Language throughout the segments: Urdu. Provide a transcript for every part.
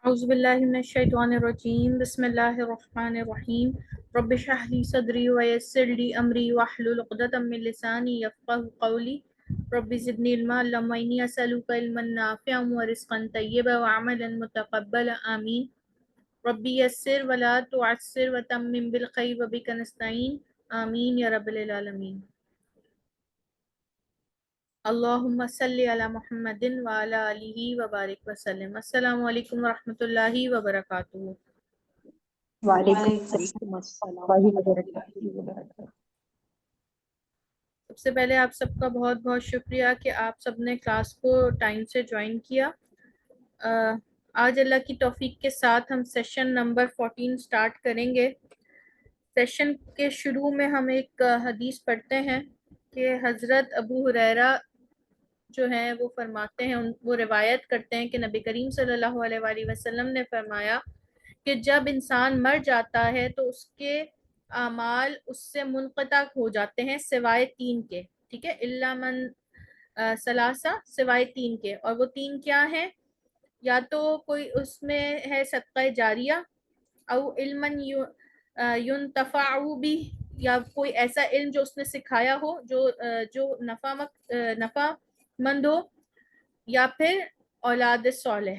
اعوذ باللہ من الشیطان الرجیم بسم اللہ الرحمن الرحیم رب اشرح لی صدری ویسر لی امری واحلل عقدۃ من لسانی یفقهوا قولی رب زدنی علما اللهم انی اسألک علما نافعا ورزقا طیبا وعملا متقبلا آمین رب یسر ولا تعسر وتمم بالخیر وبک نستعین آمین یا رب العالمین اللہم صلی علی محمد وعلی آلہ وبارک وسلم۔ السلام علیکم ورحمۃ اللہ وبرکاتہ۔ وعلیکم السلام ورحمۃ اللہ وبرکاتہ۔ سب سے پہلے آپ سب کا بہت بہت شکریہ کہ آپ سب نے کلاس کو ٹائم سے جوائن کیا۔ آج اللہ کی توفیق کے ساتھ ہم سیشن نمبر 14 سٹارٹ کریں گے۔ سیشن کے شروع میں ہم ایک حدیث پڑھتے ہیں کہ حضرت ابو ہریرہ جو ہیں وہ فرماتے ہیں، وہ روایت کرتے ہیں کہ نبی کریم صلی اللہ علیہ وآلہ وسلم نے فرمایا کہ جب انسان مر جاتا ہے تو اس کے اعمال اس سے منقطع ہو جاتے ہیں سوائے 3 کے، ٹھیک ہے، الا من ثلاثہ، سوائے 3 کے، اور وہ 3 کیا ہیں؟ یا تو کوئی اس میں ہے صدقہ جاریہ، او علما ينتفع بھی، یا کوئی ایسا علم جو اس نے سکھایا ہو جو نفع مند ہو، یا پھر اولاد صالح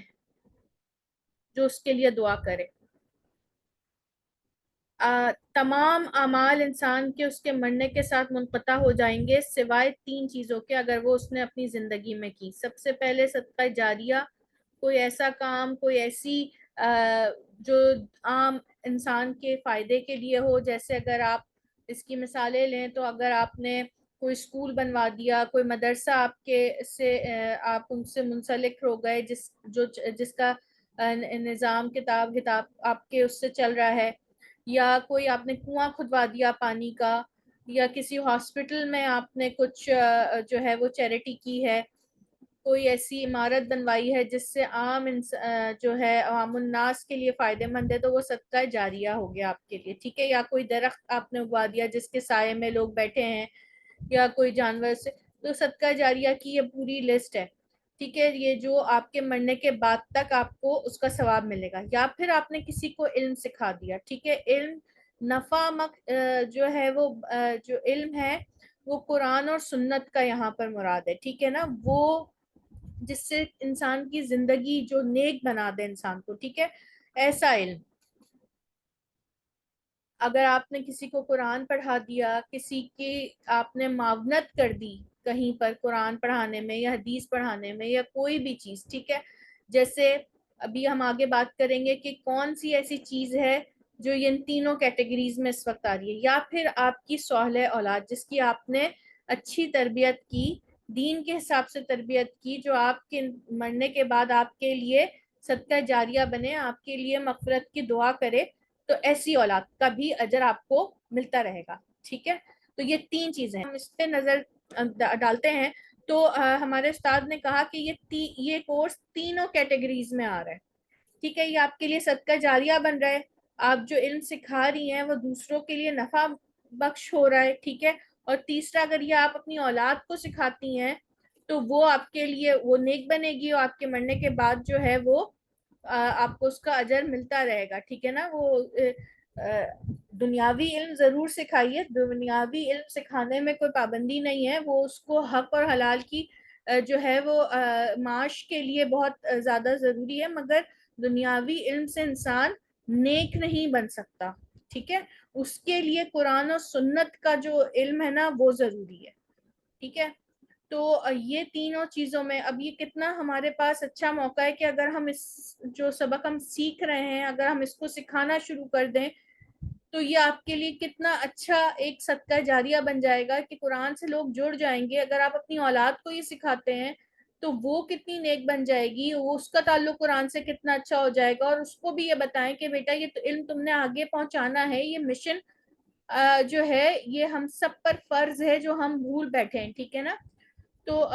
جو اس کے لیے دعا کرے۔ تمام اعمال انسان کے اس کے مرنے کے ساتھ منقطع ہو جائیں گے سوائے 3 چیزوں کے، اگر وہ اس نے اپنی زندگی میں کی۔ سب سے پہلے صدقہ جاریہ، کوئی ایسا کام، کوئی ایسی جو عام انسان کے فائدے کے لیے ہو، جیسے اگر آپ اس کی مثالیں لیں تو اگر آپ نے کوئی اسکول بنوا دیا، کوئی مدرسہ آپ ان سے منسلک ہو گئے، جس کا نظام کتاب آپ کے اس سے چل رہا ہے، یا کوئی آپ نے کنواں کھدوا دیا پانی کا، یا کسی ہاسپٹل میں آپ نے کچھ جو ہے وہ چیریٹی کی ہے، کوئی ایسی عمارت بنوائی ہے جس سے عام جو ہے عوام الناس کے لیے فائدہ مند ہے، تو وہ صدقہ جاریہ ہو گیا آپ کے لیے، ٹھیک ہے۔ یا کوئی درخت آپ نے اگوا دیا جس کے سائے میں لوگ بیٹھے ہیں، یا کوئی جانور سے، تو صدقہ جاریہ کی یہ پوری لسٹ ہے، ٹھیک ہے۔ یہ جو آپ کے مرنے کے بعد تک آپ کو اس کا ثواب ملے گا۔ یا پھر آپ نے کسی کو علم سکھا دیا، ٹھیک ہے۔ علم نفع جو ہے وہ جو علم ہے وہ قرآن اور سنت کا یہاں پر مراد ہے، ٹھیک ہے نا، وہ جس سے انسان کی زندگی جو نیک بنا دے انسان کو، ٹھیک ہے، ایسا علم۔ اگر آپ نے کسی کو قرآن پڑھا دیا، کسی کی آپ نے معاونت کر دی کہیں پر قرآن پڑھانے میں یا حدیث پڑھانے میں یا کوئی بھی چیز، ٹھیک ہے، جیسے ابھی ہم آگے بات کریں گے کہ کون سی ایسی چیز ہے جو ان تینوں کیٹیگریز میں اس وقت آ رہی ہے۔ یا پھر آپ کی صالح اولاد جس کی آپ نے اچھی تربیت کی، دین کے حساب سے تربیت کی، جو آپ کے مرنے کے بعد آپ کے لیے صدقہ جاریہ بنے، آپ کے لیے مغفرت کی دعا کرے، تو ایسی اولاد کا بھی اجر آپ کو ملتا رہے گا، ٹھیک ہے۔ تو یہ 3 چیزیں ہم اس پہ نظر ڈالتے ہیں۔ تو ہمارے استاد نے کہا کہ یہ کورس تینوں کیٹیگریز میں آ رہا ہے، ٹھیک ہے۔ یہ آپ کے لیے صدقہ جاریہ بن رہا ہے، آپ جو علم سکھا رہی ہیں وہ دوسروں کے لیے نفع بخش ہو رہا ہے، ٹھیک ہے۔ اور تیسرا، اگر یہ آپ اپنی اولاد کو سکھاتی ہیں تو وہ آپ کے لیے وہ نیک بنے گی، اور آپ کے مرنے کے بعد جو ہے وہ آپ کو اس کا اجر ملتا رہے گا، ٹھیک ہے نا۔ وہ دنیاوی علم ضرور سکھائیے، دنیاوی علم سکھانے میں کوئی پابندی نہیں ہے، وہ اس کو حق اور حلال کی جو ہے وہ معاش کے لیے بہت زیادہ ضروری ہے، مگر دنیاوی علم سے انسان نیک نہیں بن سکتا، ٹھیک ہے۔ اس کے لیے قرآن اور سنت کا جو علم ہے نا وہ ضروری ہے، ٹھیک ہے۔ تو یہ تینوں چیزوں میں اب یہ کتنا ہمارے پاس اچھا موقع ہے کہ اگر ہم اس جو سبق ہم سیکھ رہے ہیں اگر ہم اس کو سکھانا شروع کر دیں تو یہ آپ کے لیے کتنا اچھا ایک صدقہ جاریہ بن جائے گا کہ قرآن سے لوگ جڑ جائیں گے۔ اگر آپ اپنی اولاد کو یہ سکھاتے ہیں تو وہ کتنی نیک بن جائے گی، وہ اس کا تعلق قرآن سے کتنا اچھا ہو جائے گا، اور اس کو بھی یہ بتائیں کہ بیٹا یہ علم تم نے آگے پہنچانا ہے، یہ مشن جو ہے یہ ہم سب پر فرض ہے جو ہم بھول بیٹھے ہیں، ٹھیک ہے نا۔ تو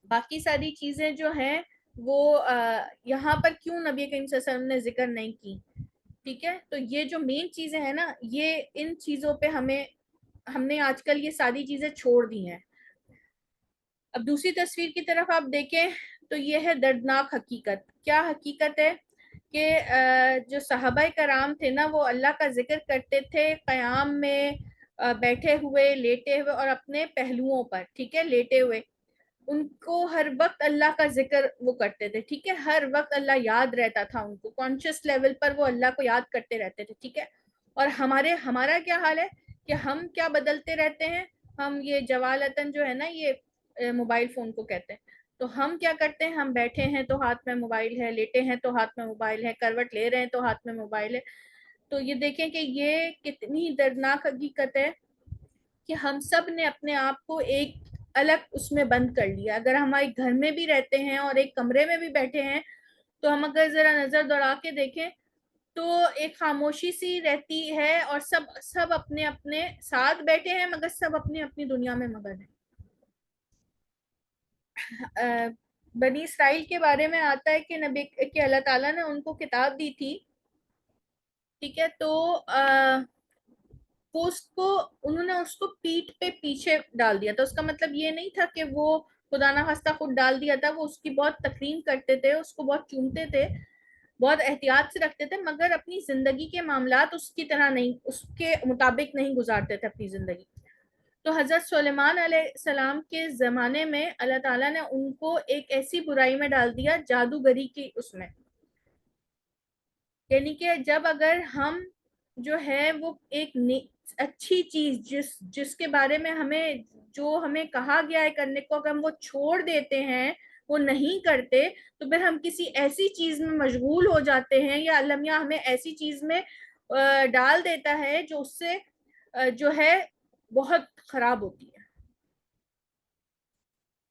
باقی ساری چیزیں جو ہیں وہ یہاں پر کیوں نبی کریم صلی اللہ علیہ وسلم نے ذکر نہیں کی، ٹھیک ہے۔ تو یہ جو مین چیزیں ہیں نا، یہ ان چیزوں پہ ہم نے آج کل یہ ساری چیزیں چھوڑ دی ہیں۔ اب دوسری تصویر کی طرف آپ دیکھیں تو یہ ہے دردناک حقیقت. کیا حقیقت ہے کہ جو صحابہ کرام تھے نا وہ اللہ کا ذکر کرتے تھے قیام میں، بیٹھے ہوئے، لیٹے ہوئے، اور اپنے پہلوؤں پر، ٹھیک ہے، لیٹے ہوئے. ان کو ہر وقت اللہ کا ذکر وہ کرتے تھے، ٹھیک ہے، ہر وقت اللہ یاد رہتا تھا ان کو، کانشیس لیول پر وہ اللہ کو یاد کرتے رہتے تھے، ٹھیک ہے. اور ہمارا کیا حال ہے کہ ہم کیا بدلتے رہتے ہیں. ہم یہ جوالتن جو ہے نا یہ موبائل فون کو کہتے ہیں. تو ہم کیا کرتے ہیں، ہم بیٹھے ہیں تو ہاتھ میں موبائل ہے، لیٹے ہیں تو ہاتھ میں موبائل ہے، کروٹ لے رہے ہیں تو ہاتھ میں موبائل ہے. تو یہ دیکھیں کہ یہ کتنی دردناک حقیقت ہے کہ ہم سب نے اپنے آپ کو ایک الگ اس میں بند کر لیا. اگر ہمارے گھر میں بھی رہتے ہیں اور ایک کمرے میں بھی بیٹھے ہیں تو ہم اگر ذرا نظر دوڑا کے دیکھیں تو ایک خاموشی سی رہتی ہے، اور سب اپنے اپنے ساتھ بیٹھے ہیں مگر سب اپنی اپنی دنیا میں مگن ہیں. بنی اسرائیل کے بارے میں آتا ہے کہ نبی کہ اللہ تعالیٰ نے ان کو کتاب دی تھی، ٹھیک ہے. تو انہوں نے اس کو پیٹھ پہ پیچھے ڈال دیا تھا. اس کا مطلب یہ نہیں تھا کہ وہ خدا نہ خواستہ خود ڈال دیا تھا، وہ اس کی بہت تکریم کرتے تھے، اس کو بہت چومتے تھے، بہت احتیاط سے رکھتے تھے، مگر اپنی زندگی کے معاملات اس کی طرح نہیں، اس کے مطابق نہیں گزارتے تھے اپنی زندگی. تو حضرت سلیمان علیہ السلام کے زمانے میں اللہ تعالیٰ نے ان کو ایک ایسی برائی میں ڈال دیا، جادوگری کی اس میں. یعنی کہ جب اگر ہم جو ہے وہ ایک اچھی چیز جس کے بارے میں جو ہمیں کہا گیا ہے کرنے کو، اگر ہم وہ چھوڑ دیتے ہیں، وہ نہیں کرتے، تو پھر ہم کسی ایسی چیز میں مشغول ہو جاتے ہیں، یا اللہ میاں ہمیں ایسی چیز میں ڈال دیتا ہے جو اس سے جو ہے بہت خراب ہوتی ہے.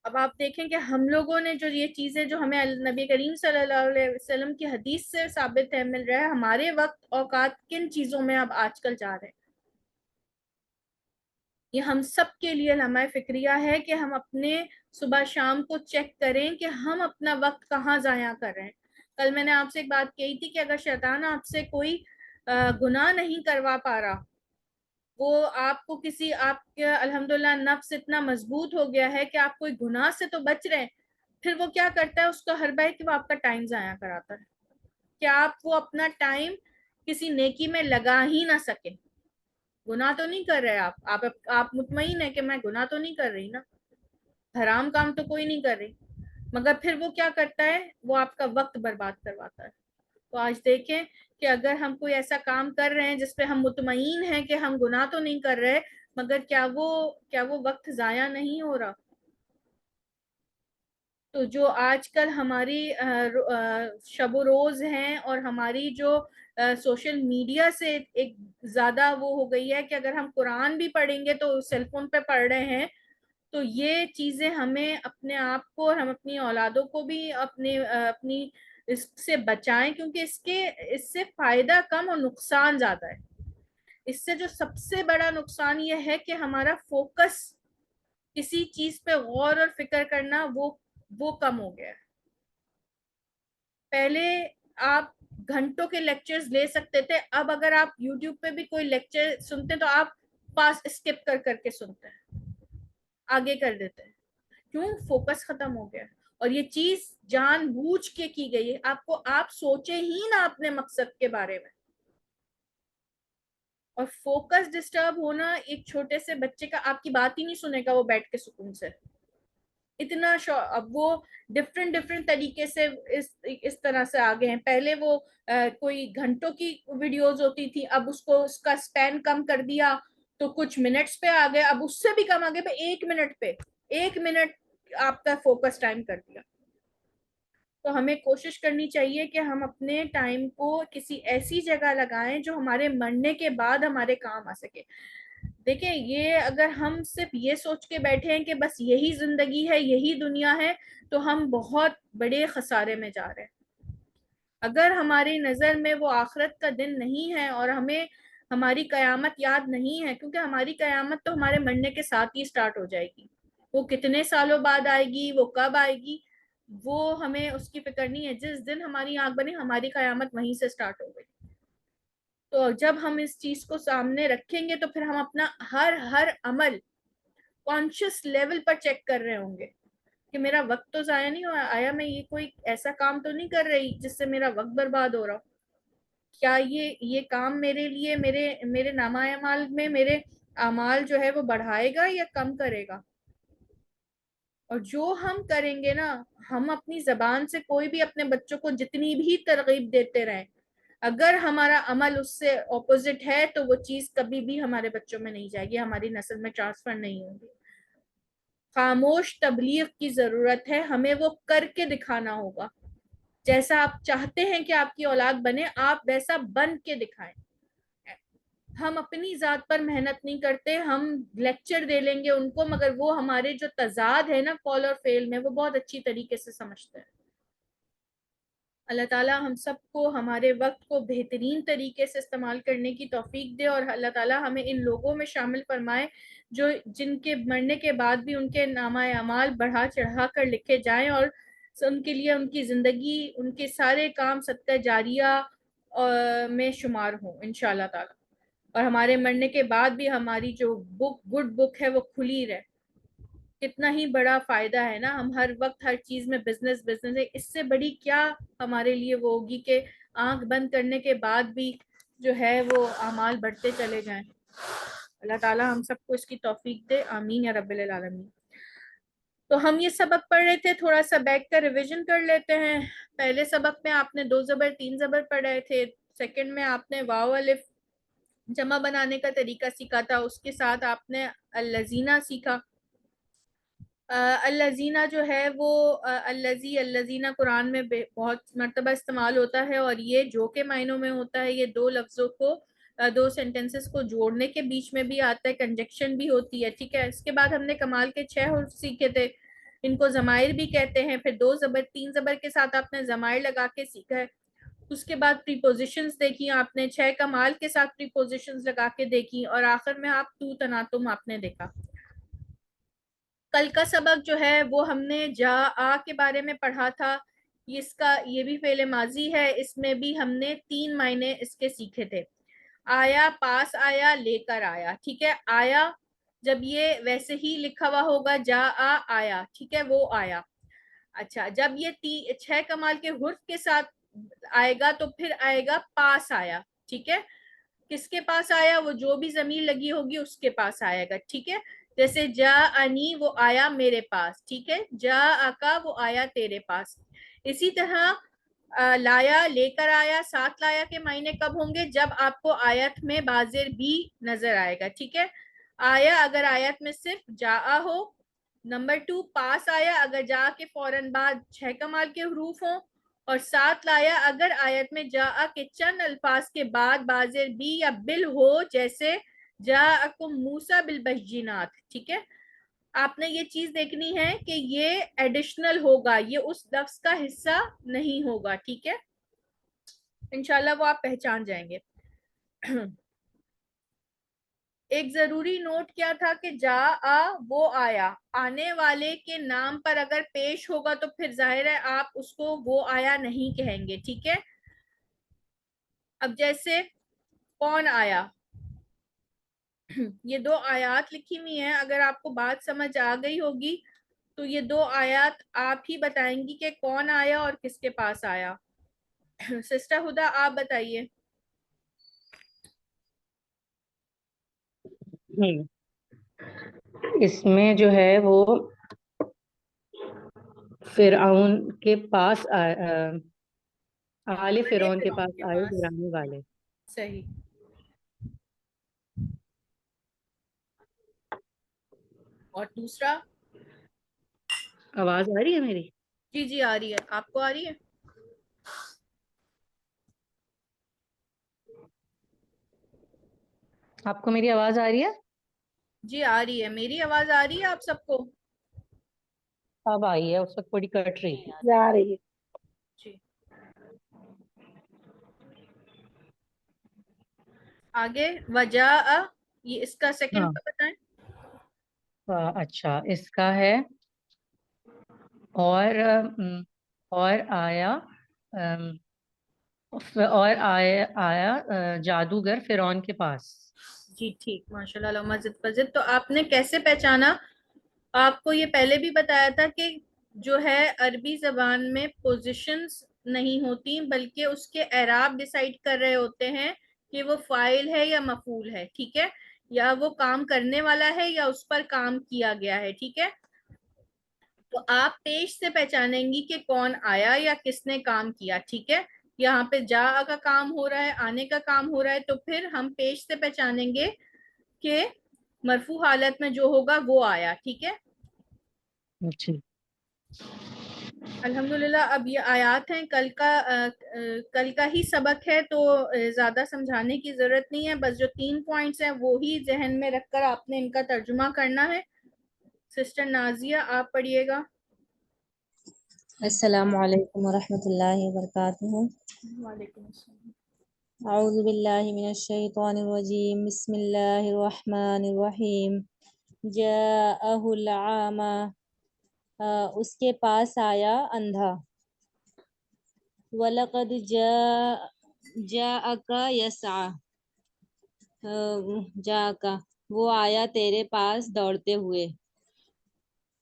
اب آپ دیکھیں کہ ہم لوگوں نے جو یہ چیزیں جو ہمیں نبی کریم صلی اللہ علیہ وسلم کی حدیث سے ثابت ہے، مل رہا ہے، ہمارے وقت اوقات کن چیزوں میں اب آج کل جا رہے ہیں. یہ ہم سب کے لیے لمحہ فکریہ ہے کہ ہم اپنے صبح شام کو چیک کریں کہ ہم اپنا وقت کہاں ضائع کر رہے ہیں. کل میں نے آپ سے ایک بات کہی تھی کہ اگر شیطان آپ سے کوئی گناہ نہیں کروا پا رہا، وہ آپ کو آپ کا الحمدللہ نفس اتنا مضبوط ہو گیا ہے کہ آپ کوئی گناہ سے تو بچ رہے ہیں، پھر وہ کیا کرتا ہے، اس کا حربہ ہے کہ وہ آپ کا ٹائم ضائع کراتا ہے کہ آپ وہ اپنا ٹائم کسی نیکی میں لگا ہی نہ سکیں. گناہ تو نہیں کر رہے آپ مطمئن ہے کہ میں گناہ تو نہیں کر رہی نا، حرام کام تو کوئی نہیں کر رہی، مگر پھر وہ کیا کرتا ہے، وہ آپ کا وقت برباد کرواتا ہے. تو آج دیکھیں کہ اگر ہم کوئی ایسا کام کر رہے ہیں جس پہ ہم مطمئن ہیں کہ ہم گناہ تو نہیں کر رہے، مگر کیا وہ وقت ضائع نہیں ہو رہا. تو جو آج کل ہماری شب و روز ہیں، اور ہماری جو سوشل میڈیا سے ایک زیادہ وہ ہو گئی ہے کہ اگر ہم قرآن بھی پڑھیں گے تو سیل فون پہ پڑھ رہے ہیں. تو یہ چیزیں ہمیں اپنے آپ کو اور ہم اپنی اولادوں کو بھی اپنی اس سے بچائیں، کیونکہ اس سے فائدہ کم اور نقصان زیادہ ہے. اس سے جو سب سے بڑا نقصان یہ ہے کہ ہمارا فوکس، کسی چیز پہ غور اور فکر کرنا وہ کم ہو گیا ہے. پہلے آپ گھنٹوں کے لیکچرز لے سکتے تھے، اب اگر آپ یوٹیوب پہ بھی کوئی لیکچر سنتے تو آپ پاس اسکپ کر کے سنتے ہیں، آگے کر دیتے ہیں. کیوں؟ فوکس ختم ہو گیا. اور یہ چیز جان بوجھ کے کی گئی ہے، آپ سوچے ہی نہ اپنے مقصد کے بارے میں. اور فوکس ڈسٹرب ہونا، ایک چھوٹے سے بچے کا آپ کی بات ہی نہیں سنے گا وہ بیٹھ کے سکون سے. اتنا اب وہ ڈفرینٹ طریقے سے اس طرح سے آگے ہیں. پہلے وہ کوئی گھنٹوں کی ویڈیوز ہوتی تھی، اب اس کا سپین کم کر دیا تو کچھ منٹس پہ آ گئے، اب اس سے بھی کم آگے پہ 1 منٹ آپ کا فوکس ٹائم کر دیا. تو ہمیں کوشش کرنی چاہیے کہ ہم اپنے ٹائم کو کسی ایسی جگہ لگائیں جو ہمارے مرنے کے بعد ہمارے کام آ سکے. دیکھیں، یہ اگر ہم صرف یہ سوچ کے بیٹھے ہیں کہ بس یہی زندگی ہے، یہی دنیا ہے، تو ہم بہت بڑے خسارے میں جا رہے ہیں. اگر ہماری نظر میں وہ آخرت کا دن نہیں ہے اور ہمیں ہماری قیامت یاد نہیں ہے، کیونکہ ہماری قیامت تو ہمارے مرنے کے ساتھ ہی سٹارٹ ہو جائے گی. وہ کتنے سالوں بعد آئے گی، وہ کب آئے گی، وہ ہمیں اس کی فکر نہیں ہے. جس دن ہماری آنکھ بنی ہماری قیامت وہیں سے سٹارٹ ہو گئی. تو جب ہم اس چیز کو سامنے رکھیں گے تو پھر ہم اپنا ہر عمل کانشیس لیول پر چیک کر رہے ہوں گے کہ میرا وقت تو ضائع نہیں ہوا، آیا میں یہ کوئی ایسا کام تو نہیں کر رہی جس سے میرا وقت برباد ہو رہا ہو، کیا یہ کام میرے لیے میرے نامہ اعمال میں میرے اعمال جو ہے وہ بڑھائے گا یا کم کرے گا؟ اور جو ہم کریں گے نا، ہم اپنی زبان سے کوئی بھی اپنے بچوں کو جتنی بھی ترغیب دیتے رہیں، اگر ہمارا عمل اس سے اپوزٹ ہے تو وہ چیز کبھی بھی ہمارے بچوں میں نہیں جائے گی، ہماری نسل میں ٹرانسفر نہیں ہوگی۔ خاموش تبلیغ کی ضرورت ہے، ہمیں وہ کر کے دکھانا ہوگا، جیسا آپ چاہتے ہیں کہ آپ کی اولاد بنے آپ ویسا بن کے دکھائیں۔ ہم اپنی ذات پر محنت نہیں کرتے، ہم لیکچر دے لیں گے ان کو، مگر وہ ہمارے جو تضاد ہے نا قول اور فعل میں، وہ بہت اچھی طریقے سے سمجھتے ہیں۔ اللہ تعالیٰ ہم سب کو ہمارے وقت کو بہترین طریقے سے استعمال کرنے کی توفیق دے، اور اللہ تعالیٰ ہمیں ان لوگوں میں شامل فرمائے جن کے مرنے کے بعد بھی ان کے نامہ اعمال بڑھا چڑھا کر لکھے جائیں، اور ان کے لیے ان کی زندگی، ان کے سارے کام صدقہ جاریہ میں شمار ہوں انشاءاللہ تعالیٰ، اور ہمارے مرنے کے بعد بھی ہماری جو گڈ بک ہے وہ کھلی رہے۔ کتنا ہی بڑا فائدہ ہے نا، ہم ہر وقت ہر چیز میں بزنس ہے، اس سے بڑی کیا ہمارے لیے وہ ہوگی کہ آنکھ بند کرنے کے بعد بھی جو ہے وہ اعمال بڑھتے چلے جائیں۔ اللہ تعالیٰ ہم سب کو اس کی توفیق دے، آمین یا رب العالمین۔ تو ہم یہ سبق پڑھ رہے تھے، تھوڑا سا بیک کا ریویژن کر لیتے ہیں۔ پہلے سبق میں آپ نے 2 زبر 3 زبر پڑھ رہے تھے، سیکنڈ میں آپ نے واو الف جمع بنانے کا طریقہ سیکھا تھا، اس کے ساتھ آپ نے الذین سیکھا۔ الذین جو ہے وہ الذین قرآن میں بہت مرتبہ استعمال ہوتا ہے، اور یہ جو کے معنوں میں ہوتا ہے، یہ 2 لفظوں کو 2 سینٹنسز کو جوڑنے کے بیچ میں بھی آتا ہے، کنجکشن بھی ہوتی ہے، ٹھیک ہے۔ اس کے بعد ہم نے کمال کے 6 حروف سیکھے تھے، ان کو ضمائر بھی کہتے ہیں، پھر 2 زبر 3 زبر کے ساتھ آپ نے ضمائر لگا کے سیکھا ہے۔ اس کے بعد پریپوزیشنز دیکھی آپ نے، 6 کمال کے ساتھ پریپوزیشنز لگا کے دیکھی، اور آخر میں آپ تو تناتم آپ نے دیکھا۔ کل کا سبق جو ہے وہ ہم نے جا آ کے بارے میں پڑھا تھا، یہ بھی فعل ماضی ہے، اس میں بھی ہم نے 3 معنی اس کے سیکھے تھے۔ آیا، پاس آیا، لے کر آیا، ٹھیک ہے۔ آیا جب یہ ویسے ہی لکھا ہوا ہوگا جا آ آیا، ٹھیک ہے، وہ آیا۔ اچھا، جب یہ 6 کمال کے حرف کے ساتھ آئے گا تو پھر آئے گا پاس آیا، ٹھیک ہے۔ کس کے پاس آیا؟ وہ جو بھی ضمیر لگی ہوگی اس کے پاس آئے گا، ٹھیک ہے۔ جیسے جا انی، وہ آیا میرے پاس، ٹھیک ہے۔ جا آکا، وہ آیا تیرے پاس۔ اسی طرح لایا، لے کر آیا، ساتھ لایا کے معنی کب ہوں گے؟ جب آپ کو آیت میں بازر بھی نظر آئے گا، ٹھیک ہے۔ آیا اگر آیت میں صرف جا ہو۔ نمبر 2، پاس آیا اگر جا کے فوراً بعد 6 کمال کے حروف ہوں، اور ساتھ لایا اگر آیت میں جا کے چند الفاظ کے بعد بازر بی یا بل ہو، جیسے جاءکم موسیٰ بالبینات، ٹھیک ہے۔ آپ نے یہ چیز دیکھنی ہے کہ یہ ایڈیشنل ہوگا، یہ اس لفظ کا حصہ نہیں ہوگا، ٹھیک ہے۔ انشاءاللہ وہ آپ پہچان جائیں گے۔ ایک ضروری نوٹ کیا تھا کہ جا آ وہ آیا، آنے والے کے نام پر اگر پیش ہوگا تو پھر ظاہر ہے آپ اس کو وہ آیا نہیں کہیں گے، ٹھیک ہے۔ اب جیسے کون آیا، یہ 2 آیات لکھی ہوئی ہیں، اگر آپ کو بات سمجھ آ گئی ہوگی تو یہ 2 آیات آپ ہی بتائیں گی کہ کون آیا اور کس کے پاس آیا۔ سسٹر ہدا آپ بتائیے۔ اس میں جو ہے وہ فرعون کے پاس آل فرعون کے پاس آئے گرانے والے۔ صحیح۔ اور دوسرا؟ آواز آ رہی ہے میری؟ جی جی آ رہی ہے، آپ کو آ رہی ہے؟ آپ کو میری آواز آ رہی ہے؟ جی آ رہی ہے، میری آواز آ رہی ہے آپ سب کو؟ اب آئی ہے، اس وقت بڑی کٹ رہی تھی۔ جا رہی ہے۔ جی آگے وجاء، یہ اس کا سیکنڈ ہاں کا بتائیں۔ اچھا، اس کا ہے اور آیا اور آیا جادوگر فرعون کے پاس۔ جی ٹھیک، ماشاء اللہ، مزید فزد۔ تو آپ نے کیسے پہچانا؟ آپ کو یہ پہلے بھی بتایا تھا کہ جو ہے عربی زبان میں پوزیشنز نہیں ہوتی بلکہ اس کے اعراب ڈیسائیڈ کر رہے ہوتے ہیں کہ وہ فاعل ہے یا مفعول ہے، ٹھیک ہے، یا وہ کام کرنے والا ہے یا اس پر کام کیا گیا ہے، ٹھیک ہے. تو آپ پیش سے پہچانیں گی کہ کون آیا یا کس نے کام کیا، ٹھیک ہے. یہاں پہ جا کا کام ہو رہا ہے، آنے کا کام ہو رہا ہے، تو پھر ہم پیش سے پہچانیں گے کہ مرفوع حالت میں جو ہوگا وہ آیا، ٹھیک ہے. اچھا. الحمدللہ اب یہ آیات ہیں، کل کا ہی سبق ہے تو زیادہ سمجھانے کی ضرورت نہیں ہے، بس جو 3 پوائنٹس ہیں وہی ذہن میں رکھ کر آپ نے ان کا ترجمہ کرنا ہے. سسٹر نازیہ آپ پڑھیے گا. السلام علیکم ورحمۃ اللہ وبرکاتہ. وعلیکم السلام. اعوذ باللہ من الشیطان الرجیم. بسم اللہ الرحمن الرحیم. جاءہ العامہ، اس کے پاس آیا اندھا. وَلَقَدْ جَاءَكَ يَسْعَىٰ، جاءَكَ وہ آیا تیرے پاس دوڑتے ہوئے.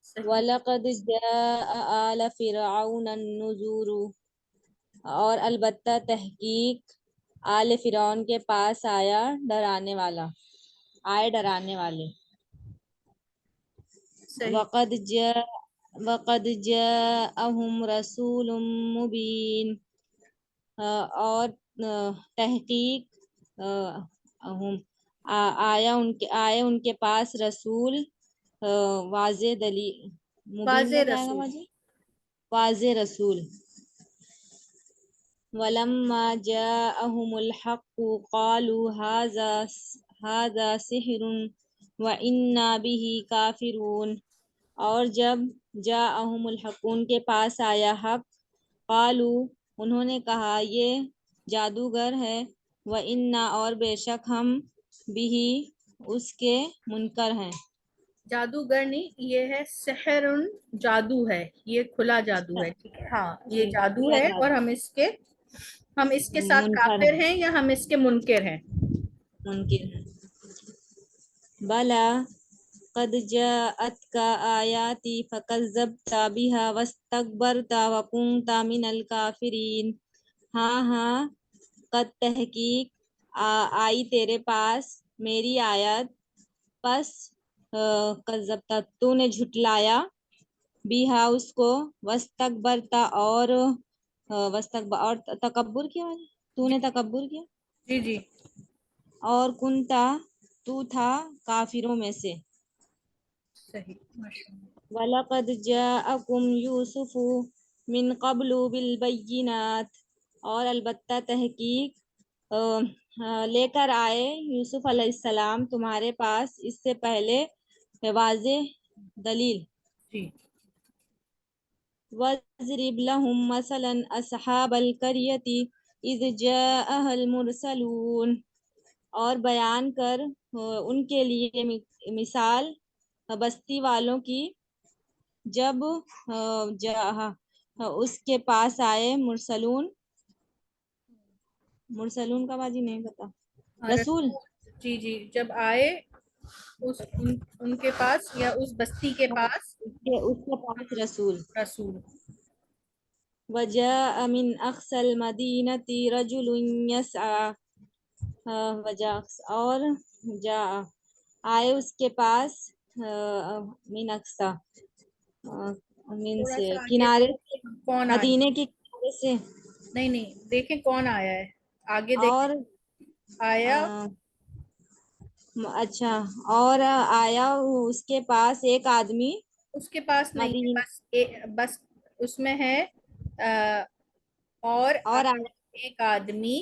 صحیح. وَلَقَدْ جَاءَ آلَ فِرْعَوْنَ النُّذُرُ، اور البتہ تحقیق آل فرعون کے پاس آیا ڈرانے والا، آئے ڈرانے والے. صحیح. وَقَدْ جَاءَهُمْ رَسُولٌ مُبِينٌ، اور تحقیق آئے ان کے پاس رسول واضح دلیل. مبین واضح کیسا آئے گا رسول. باجی؟ واضح رسول. وَلَمَّا جَاءَهُمُ الْحَقُّ قَالُوا هَذَا سِحْرٌ وَإِنَّا بِهِ كَافِرُونَ، اور جب جاءہم الحق ان کے پاس آیا حق، قالو انہوں نے کہا یہ جادوگر ہے، وَإِنَّا اور بے شک ہم بِهِ اس کے منکر ہیں. جادوگر نہیں، یہ ہے سحر، جادو ہے، یہ کھلا جادو ہے، ٹھیک ہے. ہاں یہ جادو ہے اور ہم اس کے ساتھ منکر کافر ہیں یا ہم اس کے منکر ہیں. ممکن ہے. بلا قد جاءتك آیاتی فکذبت بها واستکبرت وکنت من الکافرین. ہاں ہاں، قد تحقیق آئی تیرے پاس میری آیت، پس کذبت تو نے جھٹلایا، بها اس کو، واستکبرت اور تکبر کیا، تو نے تکبر کیا، جی جی. اور کنتا تو تھا کافروں میں سے. صحیح. ماشاءاللہ. وَلَقَدْ جَاءَكُمْ يُوسُفُ مِنْ قَبْلُ بِالْبَيِّنَاتِ، اور البتہ تحقیق لے کر آئے یوسف علیہ السلام تمہارے پاس اس سے پہلے واضح دلیل. جی. وَاضْرِبْ لَهُمْ مَثَلًا أَصْحَابَ الْقَرْيَةِ إِذْ جَاءَهَا الْمُرْسَلُونَ، اور بیان کر ان کے لیے مثال بستی والوں کی جب اس کے پاس آئے مرسلون. مرسلون کا باجی نہیں پتا. رسول. جی جی، جب آئے ان کے پاس یا اس بستی کے پاس اس کے پاس رسول. رسول. وَجَاءَ مِنْ أَقْصَى الْمَدِينَةِ رَجُلٌ يَسْعَىٰ، اور آئے اس کے پاس من اقصا، من تھوڑا سے سا آگے کنارے سے، کون آیا؟ مدینے کی کنارے سے. نہیں نہیں، دیکھیں کون آیا ہے، آگے اور دیکھیں. آیا. اچھا، اور آیا اس کے پاس ایک آدمی. اس کے پاس نہیں ہے، مدین بس اس میں ہے اور آیا. ایک آدمی،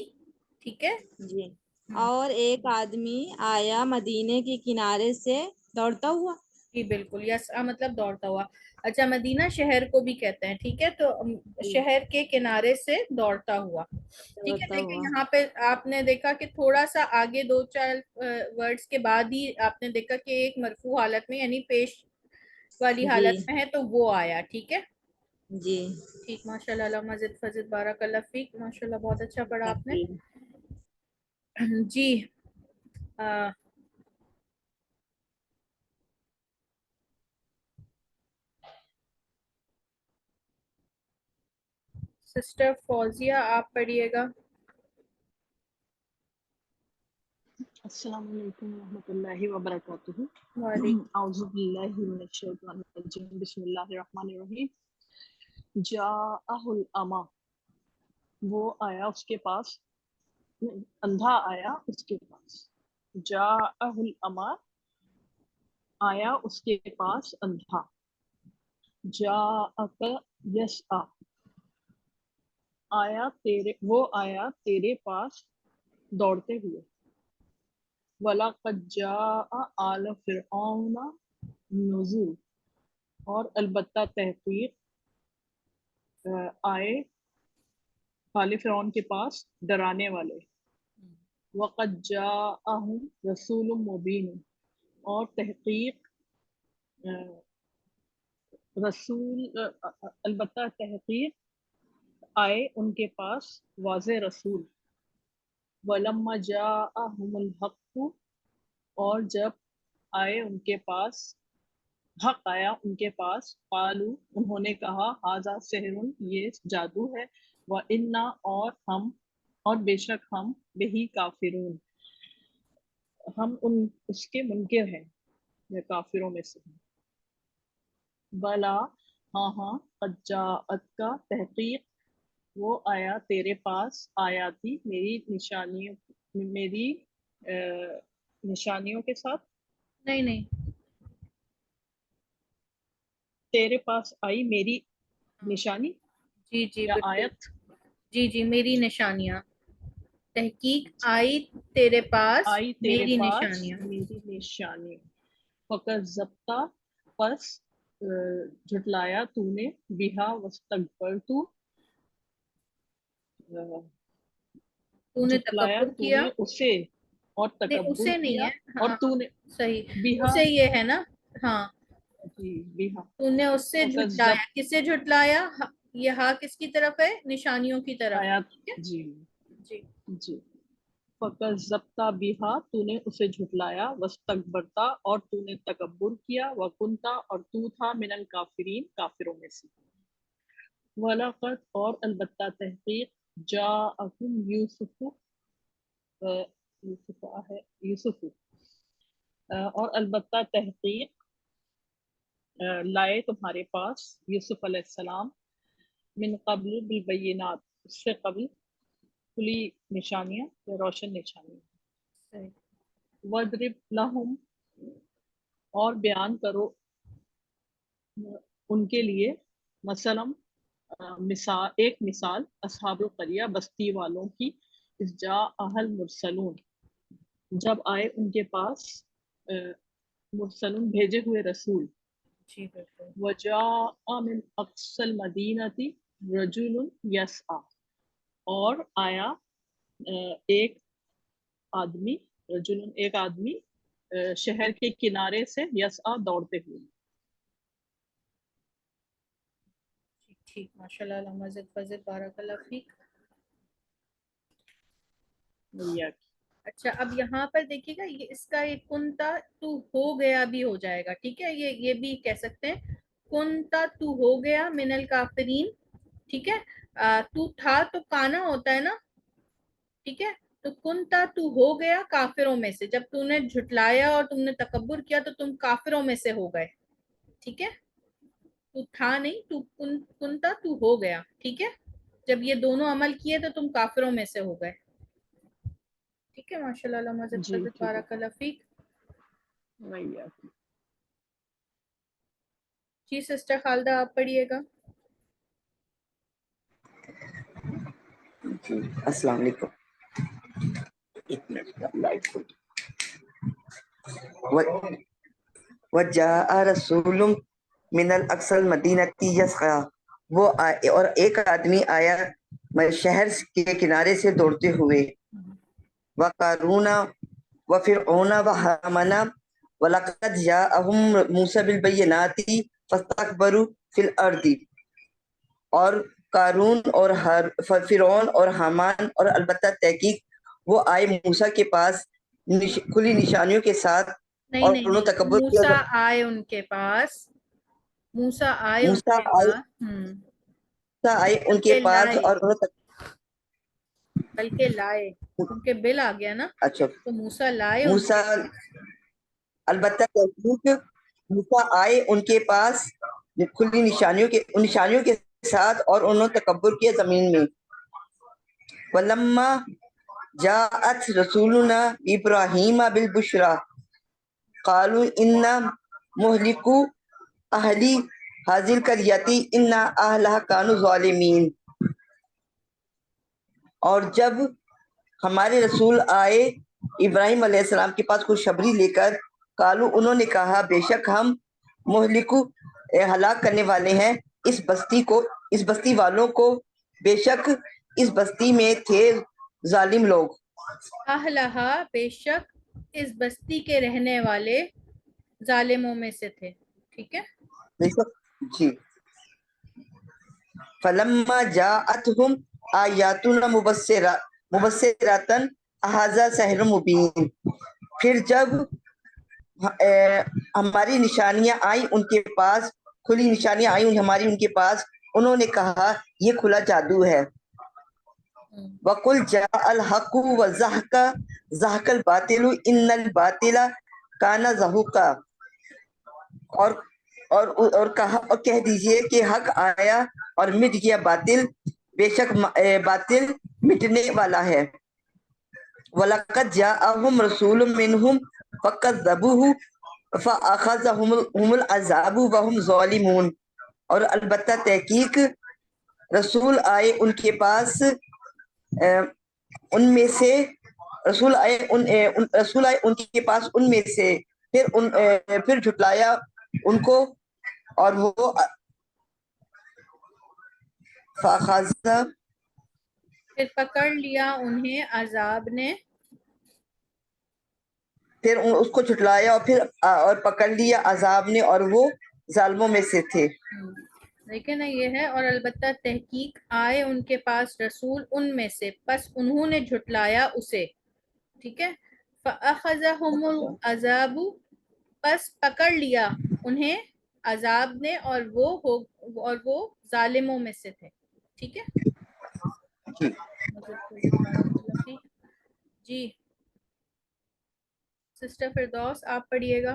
ٹھیک ہے. جی. اور ایک آدمی آیا مدینے کے کنارے سے دوڑتا ہوا. جی بالکل، یس مطلب دوڑتا ہوا. اچھا، مدینہ شہر کو بھی کہتے ہیں، ٹھیک ہے، تو شہر کے کنارے سے دوڑتا ہوا. ٹھیک ہے. دوڑتا دیکھیں ہوا. یہاں پہ آپ نے دیکھا کہ تھوڑا سا آگے 2-4 ورڈز کے بعد ہی آپ نے دیکھا کہ ایک مرفوع حالت میں یعنی پیش والی جی حالت میں ہے تو وہ آیا. ٹھیک ہے. جی. ٹھیک. ماشاء اللہ، علامہ زد فضد بارک اللہ فیک. ماشاء اللہ بہت اچھا پڑھا آپ نے. جی. سسٹر فوزیہ آپ پڑھیے گا. السلام علیکم ورحمۃ اللہ وبرکاتہ. وعلیکم. اعوذ باللہ من الشیطان الرجیم. بسم اللہ الرحمن الرحیم. جاءہ العمی، وہ آیا اس کے پاس، اندھا آیا اس کے پاس. جاءہ العمی، آیا اس کے پاس اندھا. جاءک یسعی، آیا تیرے، وہ آیا تیرے پاس دوڑتے ہوئے. وَلَقَدْ جَاءَ آلَ فِرْعَوْنَ النُّذُرُ، اور البتہ تحقیق آئے آل فرعون کے پاس ڈرانے والے. وَقَدْ جَاءَهُمْ رَسُولٌ مُبِينٌ، اور تحقیق رسول البتہ تحقیق آئے ان کے پاس واضح رسول. وَلَمَّا جَاءَهُمُ الْحَقُّ، اور جب آئے ان کے پاس حق، آیا ان کے پاس، قالو انہوں نے کہا، ھذا سحر، یہ جادو ہے، وَإِنَّا اور ہم، اور بے شک ہم، بِہِ کافرون، ہم اس کے منکر ہیں یا کافروں میں سے ہیں. بلا، ہاں ہاں، قد جاءتک، تحقیق وہ آیا تیرے پاس، آیاتی میری نشانیوں، میری نشانیوں کے ساتھ. نہیں تیرے پاس آئی میری نشانی جی جی یا بالکل. آیت. جی میری نشانیاں. تحقیق آئی تیرے پاس آئی تیرے میری پاس نشانیاں. میری نشانی. فَكَذَّبْتَ، پس جھٹلایا تو نے، بِہَا وَاسْتَكْبَرْتُ، تو نے جھٹلایا تکبر تو کیا. نے اسے اور نہیں تکبر اسے نہیں کیا. ہے، اور ہاں تو نے صحیح، بِہَا، اسے یہ ہے نا. ہاں جی بِہَا. تو نے اس سے جھٹلایا. کس سے جھٹلایا؟ یہ ہاں کس کی طرف ہے؟ نشانیوں کی طرف. آیات، ٹھیک ہے؟ جی جی جی. فَكَذَّبْتَ بِهَا، تو نے اسے جھٹلایا. وَاسْتَكْبَرْتَ، اور تو نے تکبر کیا. وَكُنْتَ، اور تو تھا، مِنَ الْكَافِرِينَ، کافروں میں سے. وَلَقَدْ، اور البتہ تحقیق، جَاءَكُمْ يُوسُفُ، یوسف، اور البتہ تحقیق لائے تمہارے پاس یوسف علیہ السلام، من قبل بالبینات، اس سے قبل کھلی نشانیاں یا روشن نشانیاں. صحیح. وَاضْرِبْ لَهُمْ، اور بیان کرو ان کے لیے، مثلاً مثال، ایک مثال، اصحاب القریہ، بستی والوں کی، اذ جاء المرسلون، جب آئے ان کے پاس مرسلون، بھیجے ہوئے رسول. جی بالکل. وجاء من اقصى المدینة رجل یسعی، اور آیا ایک آدمی، رجل ایک آدمی، شہر کے کنارے سے، یسعی دوڑتے ہوئے. ٹھیک ماشاء اللہ. علامہ زد فضل بارک اللہ فیک. اچھا اب یہاں پر دیکھیے گا، یہ اس کا ایک کنتا تو ہو گیا بھی ہو جائے گا. ٹھیک ہے، یہ بھی کہہ سکتے ہیں کنتا تو ہو گیا من الکافرین. ٹھیک ہے، تو تھا تو کانا ہوتا ہے نا. ٹھیک ہے، تو کنتا تو ہو گیا کافروں میں سے. جب تو نے جھٹلایا اور تم نے تکبر کیا تو تم کافروں میں سے ہو گئے. ٹھیک ہے، تو تھا نہیں، تو کنتا تو ہو گیا. ٹھیک ہے، جب یہ دونوں عمل کیے تو تم کافروں میں سے ہو گئے. ٹھیک ہے ماشاء اللہ. علامہ زد جی فضل ٹھیک ہے. بارک اللہ فیک. جی سسٹر خالدہ آپ پڑھیے گا. جی السلام علیکم. ایک منٹ کا لائٹ کو. وجاء رسول من الاقصى المدینۃ یسعی، وہ اور ایک آدمی آیا شہر کے کنارے سے دوڑتے ہوئے. وقارون وفرعون وہامان ولقد جاءهم موسیٰ بالبینات فاستکبروا فی الارض، اور قارون اور فرعون اور حامان، اور البتہ تحقیق وہ آئے موسیٰ کے پاس کھلی نشانیوں کے ساتھ، اور نہیں انہوں تکبر کیا. موسیٰ آئے ان کے پاس. موسیٰ آئے ان موسیٰ کے آئے پاس. آئے ان کے پاس اور انہوں بلکہ لائے، کیونکہ بل آ گیا نا، اچھا تو موسیٰ لائے ان موسیٰ کے پاس۔ البتہ تحقیق موسیٰ آئے ان کے پاس کھلی نشانیوں کے ساتھ اور انہوں نے تکبر کیا زمین میں۔ وَلَمَّا جَاءَتْ رَسُولُنَا إِبْرَاهِيمَ بِالْبُشْرَى قَالُوا إِنَّا مُهْلِكُو أَهْلِ هَٰذِهِ الْقَرْيَةِ إِنَّ أَهْلَهَا كَانُوا ظَالِمِينَ۔ اور جب ہمارے رسول آئے ابراہیم علیہ السلام کے پاس خوشخبری لے کر، قالو انہوں نے کہا بے شک ہم مہلکو ہلاک کرنے والے ہیں اس بستی والوں کو، بے شک اس بستی میں تھے ظالم لوگ۔ اہلہا، بے شک اس بستی کے رہنے والے ظالموں میں سے تھے۔ ٹھیک ہے، بے شک جی۔ فلما جاءتهم آیاتنا مبصرۃ ھذا سحر مبین، پھر جب ہماری نشانیاں آئیں ان کے پاس، کھلی نشانیاں آئیں ہماری ان کے پاس، انہوں نے کہا یہ کھلا جادو ہے۔ وَقُلْ جَاءَ الْحَقُّ وَزَهَقَ الْبَاطِلُ إِنَّ الْبَاطِلَ كَانَ زَهُوقًا، اور کہہ دیجئے کہ حق آیا اور مٹ گیا باطل، بے شک باطل مٹنے والا ہے۔ وَلَقَدْ جَاءَهُمْ رَسُولٌ مِّنْهُمْ فَكَذَّبُوهُ فَأَخَذَهُمُ الْعَذَابُ وَهُمْ ظَالِمُونَ، اور البتہ تحقیق رسول آئے ان کے پاس ان میں سے، رسول آئے ان کے پاس ان میں سے، پھر جھٹلایا ان کو، اور وہ فَأَخَذَ، پھر پکڑ لیا انہیں عذاب نے، پھر اس کو جھٹلایا اور پکڑ لیا عذاب نے، اور وہ ظالموں میں سے تھے۔ دیکھیں نا یہ ہے، اور البتہ تحقیق آئے ان کے پاس رسول ان میں سے، پس انہوں نے جھٹلایا اسے۔ ٹھیک ہے، فَأَخَذَهُمُ الْعَذَابُ، پس پکڑ لیا انہیں عذاب نے، اور وہ ظالموں میں سے تھے۔ ٹھیک ہے جی، سسٹر فردوس آپ پڑھیے گا۔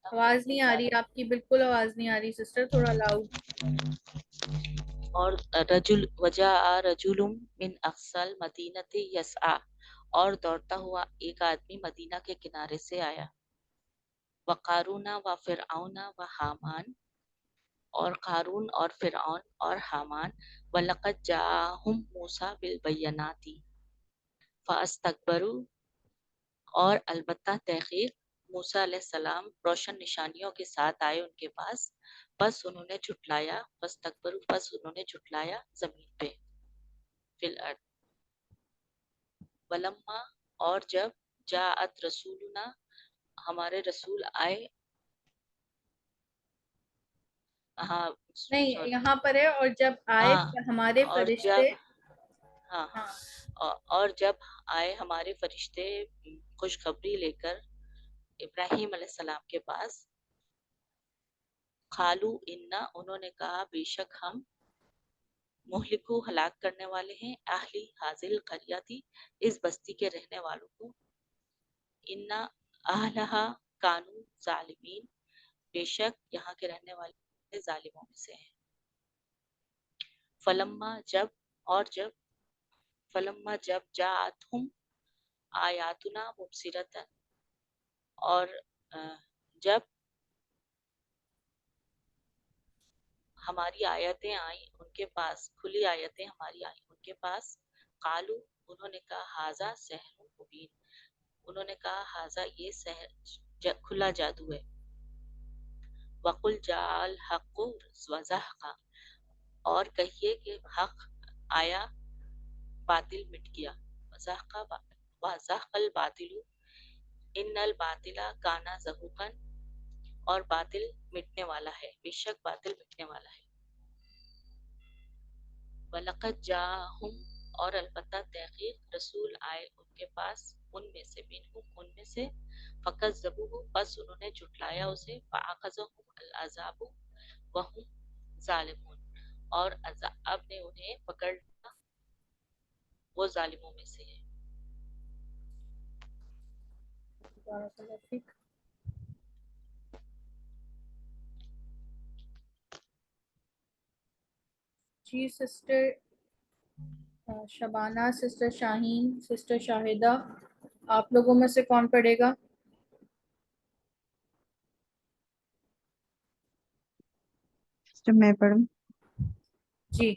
آواز نہیں آ رہی آپ کی، بالکل آواز نہیں آ رہی سسٹر، تھوڑا لاؤڈ۔ اور وجاء رجل من اقصى المدینۃ یسعی، اور دوڑتا ہوا ایک آدمی مدینہ کے کنارے سے آیا۔ وقارون و فرعون و حامان، اور قارون اور فرعون اور حامان، وَلَقَدْ جَاءَهُمْ مُوسَىٰ بِالْبَيِّنَاتِ فَاسْتَكْبَرُوا، اور البتہ تحقیق موسیٰ علیہ السلام روشن نشانیوں کے ساتھ آئے ان کے پاس، بس انہوں نے جھٹلایا، بس انہوں نے جھٹلایا زمین پہ، فی الارض۔ ولما، اور جب جاءت رسولنا، ہمارے رسول آئے، ہاں نہیں یہاں پر ہے، اور جب آئے ہمارے اور فرشتے، ہاں اور جب آئے ہمارے فرشتے خوشخبری لے کر ابراہیم علیہ السلام کے پاس، قالو انا، انہوں نے کہا بے شک ہم، مہلکو ہلاک کرنے والے ہیں، اہلی حاضل قریاتی، اس بستی کے رہنے والوں کو، انا اہلہا کانو ظالمین، بے شک یہاں کے رہنے والے ظالموں میں سے ہیں۔ فلما جب جاءتہم آیاتنا مبصرۃ، اور جب ہماری آیتیں آئیں ان کے پاس، کھلی آیتیں ہماری آئیں ان کے پاس، قالو، انہوں نے کہا ھذا سحر مبین، انہوں نے کہا ھذا یہ سحر کھلا جادو ہے۔ وقل جاء الحق وزهق، اور کہیے کہ حق آیا باطل مٹ گیا، وزهق الباطل ان الباطل کان زہوقا، اور باطل مٹنے والا ہے، بے شک باطل مٹنے والا ہے۔ وَلَقَدْ جَاءَهُمْ، اور البتہ تحقیق رسول آئے ان کے پاس ان میں سے منہم ان میں سے فکذبوہ بس انہوں نے جھٹلایا اسے فأخذہم العذاب وہم ظالمون اور عذاب نے انہیں پکڑ لیا وہ ظالموں میں سے ہے. بارک اللہ فیک. جی سسٹر شبانہ، سسٹر شاہین، سسٹر شاہدہ، آپ لوگوں میں سے کون پڑھے گا؟ میں پڑھوں. جی.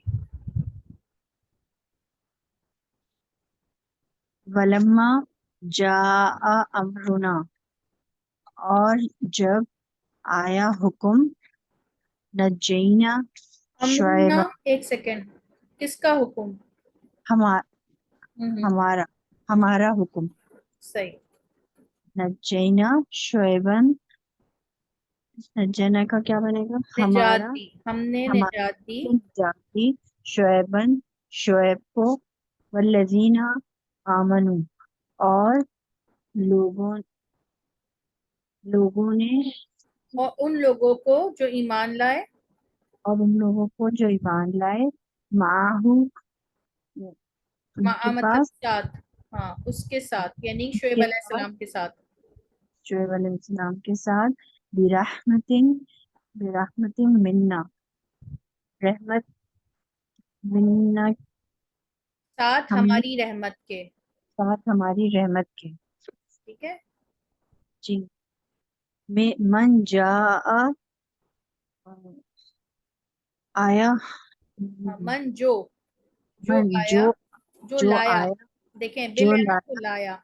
ولما جاء امرنا اور جب آیا حکم نجینا شعیب امرنا، ایک سیکنڈ، کس کا حکم؟ ہمارا ہمارا حکم صحیح. نجینا شعیبن نجینا کا کیا بنے گا؟ نجات دی، ہم نے نجات دی جاتی شعیبن شعیب کو والذین آمنو اور لوگوں نے اور ان لوگوں کو جو ایمان لائے اور ان لوگوں کو جو ایمان لائے معاہو ان کے مطلب پاس ساتھ، ہاں اس کے ساتھ، یعنی شعیب کے علیہ پاس السلام کے ساتھ. شعیب علیہ السلام کے ساتھ برحمت منا رحمت منا ساتھ ہم ہماری رحمت کے. ساتھ ہماری رحمت کے. ٹھیک ہے. جی. من جاء آیا من جو من آیا، جو جو لایا، آیا دیکھیں جو بل ہے نا، لایا تو لایا.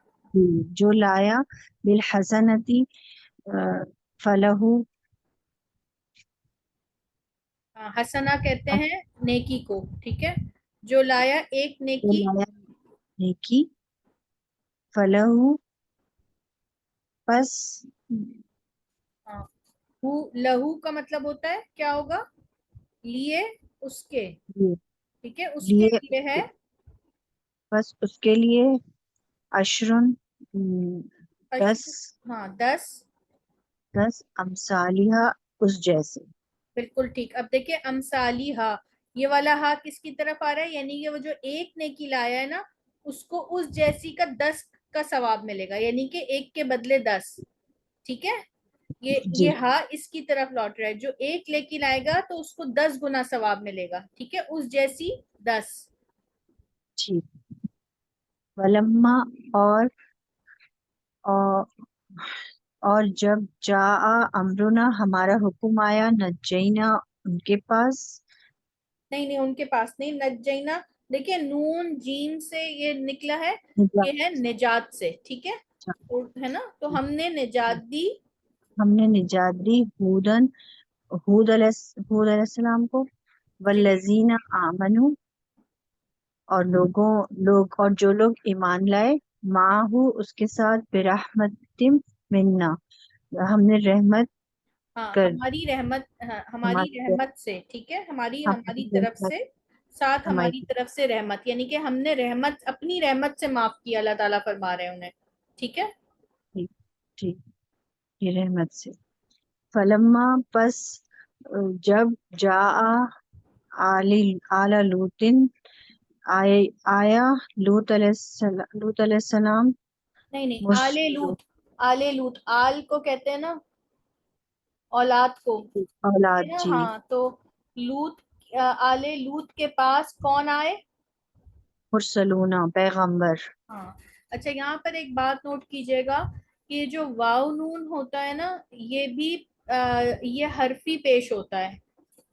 جو لایا بالحسنتی فلہ حسنہ کہتے ہیں نیکی کو. ٹھیک ہے. جو لایا ایک جو نیکی، لایا نیکی فلہ پس لہو کا مطلب ہوتا ہے کیا ہوگا؟ لیے، اس کے. ٹھیک ہے، اس کے لیے لیے ہے بس اس کے لیے عشرن 10 ہاں 10. امثالیہ اس جیسے. بالکل ٹھیک. اب دیکھیں امثالیہ، یہ والا ہا کس کی طرف آ رہا ہے؟ یعنی کہ وہ جو ایک نیکی لایا ہے نا، اس کو اس جیسی کا 10 کا ثواب ملے گا، یعنی کہ ایک کے بدلے 10. ٹھیک ہے. جی یہ ہا اس کی طرف لوٹ رہا ہے، جو ایک نیکی لائے گا تو اس کو 10 گنا ثواب ملے گا. ٹھیک ہے، اس جیسی 10. ٹھیک. ولما اور جب جاء امرنا ہمارا حکم آیا نجینا ان کے پاس نہیں ان کے پاس نہیں، نجینا دیکھیں نون جیم سے یہ نکلا ہے، یہ ہے نجات سے. ٹھیک ہے نا. تو ہم نے نجات دی، ہم نے نجات دی ہود علیہ السلام کو والذین آمنو اور اور جو لوگ ایمان لائے معاہو اس کے ساتھ برحمت منا ہم نے رحمت کر ہماری رحمت سے. ٹھیک ہے، ہماری طرف سے، ساتھ ہماری طرف سے رحمت، یعنی کہ ہم نے رحمت، اپنی رحمت سے معاف کیا. اللہ تعالیٰ فرما رہے ہیں انہیں. ٹھیک ہے. ٹھیک یہ رحمت سے. فلما پس جب جاء آل لوطن آیا لوط علیہ السلام نہیں آل لوط، آل کو کہتے ہیں نا اولاد کو. اولاد. جی. ہاں تو لوط، آل لوط کے پاس کون آئے؟ مرسلون پیغمبر. ہاں. اچھا یہاں پر ایک بات نوٹ کیجئے گا کہ جو واو نون ہوتا ہے نا، یہ بھی یہ حرفی پیش ہوتا ہے.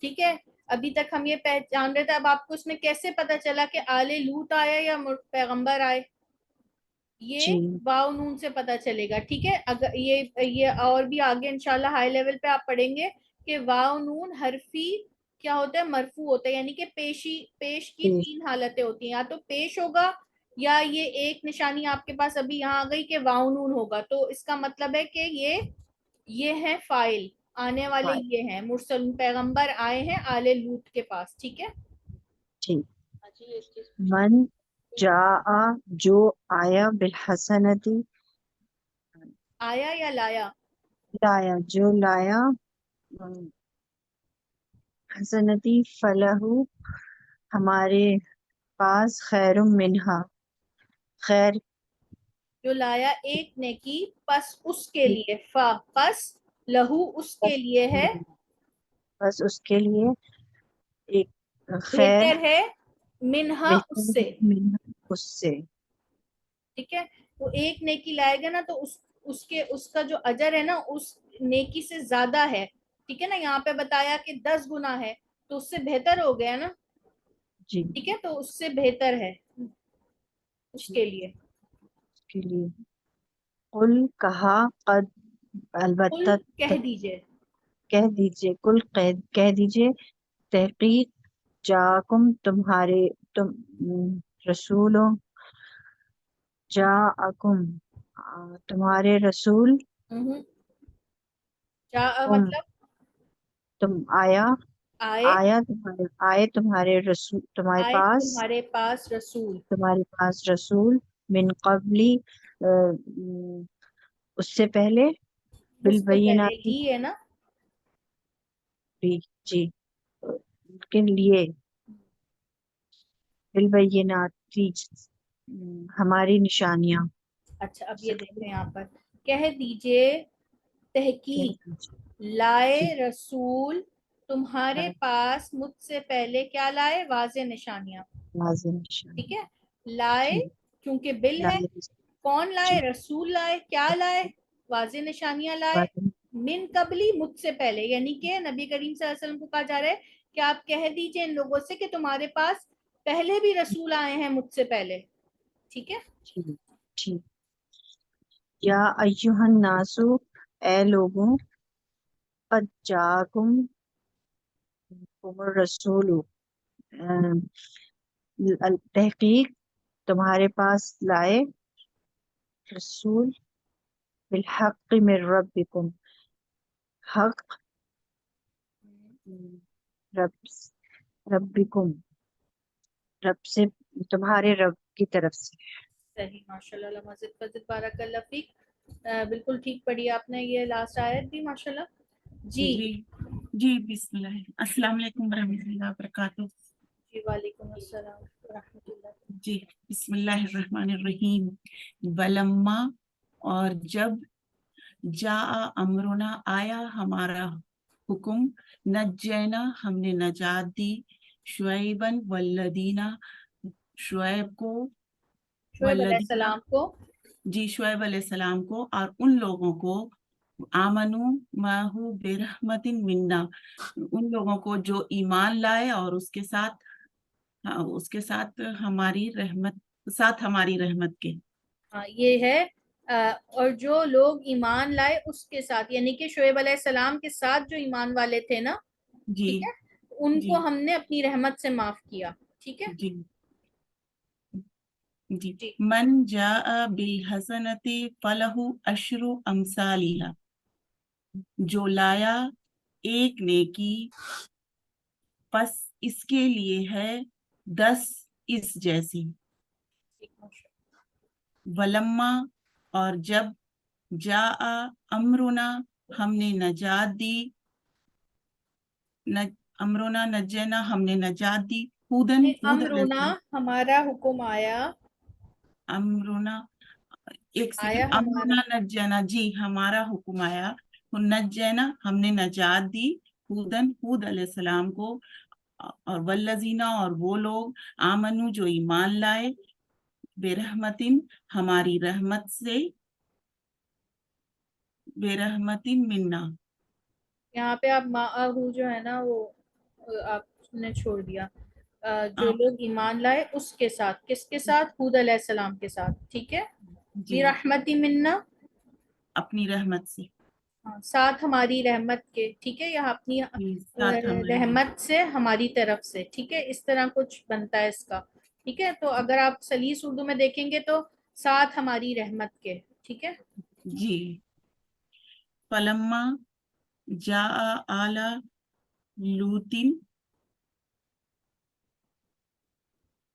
ٹھیک ہے. ابھی تک ہم یہ پہچان رہے تھے، اب آپ کو اس میں کیسے پتا چلا کہ آل لوط آیا یا پیغمبر آئے؟ یہ جی. واو نون سے پتا چلے گا. ٹھیک ہے. اگر یہ اور بھی آگے انشاءاللہ ہائی لیول پہ آپ پڑھیں گے کہ واو نون حرفی کیا ہوتا ہے؟ مرفوع ہوتا ہے، یعنی کہ پیش کی 3 حالتیں ہوتی ہیں، یا تو پیش ہوگا یا یہ ایک نشانی آپ کے پاس ابھی یہاں آ گئی کہ واو نون ہوگا. تو اس کا مطلب ہے کہ یہ ہے فاعل، آنے والے یہ ہیں مرسل پیغمبر آئے ہیں آل لوط کے پاس. ٹھیک ہے. ٹھیک. جی ایک چیز من جاء جو آیا بالحسنتی آیا یا لایا؟ لایا جو لایا حسنتی فلہو ہمارے پاس خیر منہا خیر جو لایا ایک نیکی پس اس کے لیے، پس لہو اس کے لیے ہے، بس اس کے لیے ایک خیر بہتر ہے منہا اس سے، بہتر منہا اس سے. ٹھیک ہے. وہ ایک نیکی لائے گا نا تو اس کا جو اجر ہے نا اس نیکی سے زیادہ ہے. ٹھیک ہے نا. یہاں پہ بتایا کہ 10 گنا ہے تو اس سے بہتر ہو گیا نا. جی ٹھیک ہے. تو اس سے بہتر ہے اس کے لیے. اس کے لیے قل کہا قد قل البتہ کہہ دیجئے. کہہ دیجئے قل کہہ دیجئے تحقیق جاکم تم رسولوں جاءکم تمہارے رسول کیا تم مطلب تم آیا آئے تمہارے رسول آئے تمہارے پاس رسول تمہارے پاس رسول من قبلی اس سے پہلے اس سے پہلے بالبینات ہی ہے نا. بھی جی کے لیے بالبینات ہماری نشانیاں. اچھا اب یہ دیکھیں یہاں پر کہہ دیجئے کہہ تحقیق دیجئے لائے جی رسول تمہارے پاس مجھ سے پہلے کیا لائے؟ واضح نشانیاں. لازم ٹھیک نشانیاں ہے. لائے ٹھیک کیونکہ بل ہے. لائے کون جی لائے؟ رسول لائے. کیا لائے؟ واضح نشانیاں لائے. واضح من قبلی مجھ سے پہلے، یعنی کہ نبی کریم صلی اللہ علیہ وسلم کو کہا جا رہا ہے کہ آپ کہہ دیجئے ان لوگوں سے کہ تمہارے پاس پہلے بھی رسول آئے ہیں مجھ سے پہلے. ٹھیک ہے. ٹھیک ٹھیک. یا ایھا الناس اے لوگوں قد جاءکم الرسول تحقیق تمہارے پاس لائے رسول بالحق من ربکم حق ربکم رب سے تمہارے رب کی طرف سے. صحیح. ماشاءاللہ. اللہ مسجد فضل بارک اللہ فیک. بالکل ٹھیک پڑھی آپ نے یہ لاسٹ آیت بھی. ماشاءاللہ. جی جی بسم اللہ. السلام علیکم ورحمۃ اللہ وبرکاتہ. جی وعلیکم السلام ورحمۃ اللہ. جی بسم اللہ الرحمن الرحیم. ولما اور جب جا امرنا آیا ہمارا حکم نجینا ہم نے نجات دی شعیبن والذین شعیب کو شعیب علیہ السلام کو جی شعیب علیہ السلام کو اور ان لوگوں کو آمنو ماہو برحمت منا ان لوگوں کو جو ایمان لائے اور اس کے ساتھ ہماری رحمت کے. ہاں یہ ہے. اور جو لوگ ایمان لائے اس کے ساتھ، یعنی کہ شعیب علیہ السلام کے ساتھ جو ایمان والے تھے نا، جی ٹھیک ہے، ان جی کو ہم نے اپنی رحمت سے معاف کیا. ٹھیک ہے. جی جی. جی من جاء بالحسنۃ فلہ عشر امثالها جو لایا ایک نیکی پس اس کے لیے ہے 10 اس جیسی. ولما اور جب جاء امرنا ہم نے نجات دی امرنا نجینا ہم نے نجات دی ہود امرونا ہمارا حکم آیا. امرنا ایک آیا سیکنڈ. ہمارا امرنا نجینا جی ہمارا حکم آیا نجینا ہم نے نجات دی ہود علیہ السلام کو اور والذینہ اور وہ لوگ آمنو جو ایمان لائے برحمتن ہماری رحمت سے برحمتن منا. یہاں پہ آپ ماہو جو ہے نا وہ آپ نے چھوڑ دیا. جو لوگ ایمان لائے اس کے ساتھ. کس کے ساتھ؟ ہود علیہ السلام کے ساتھ. ٹھیک ہے. جی برحمتی منا اپنی رحمت سے. ساتھ ہماری رحمت کے. ٹھیک ہے. یہاں اپنی ساتھ ہماری رحمت سے ہماری طرف سے. ٹھیک ہے. اس طرح کچھ بنتا ہے اس کا. ٹھیک ہے. تو اگر آپ سلیس اردو میں دیکھیں گے تو ساتھ ہماری رحمت کے. ٹھیک ہے. جی. فلما جاء آل لوط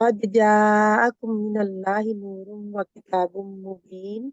قد جاءكم من الله نور وكتاب مبين।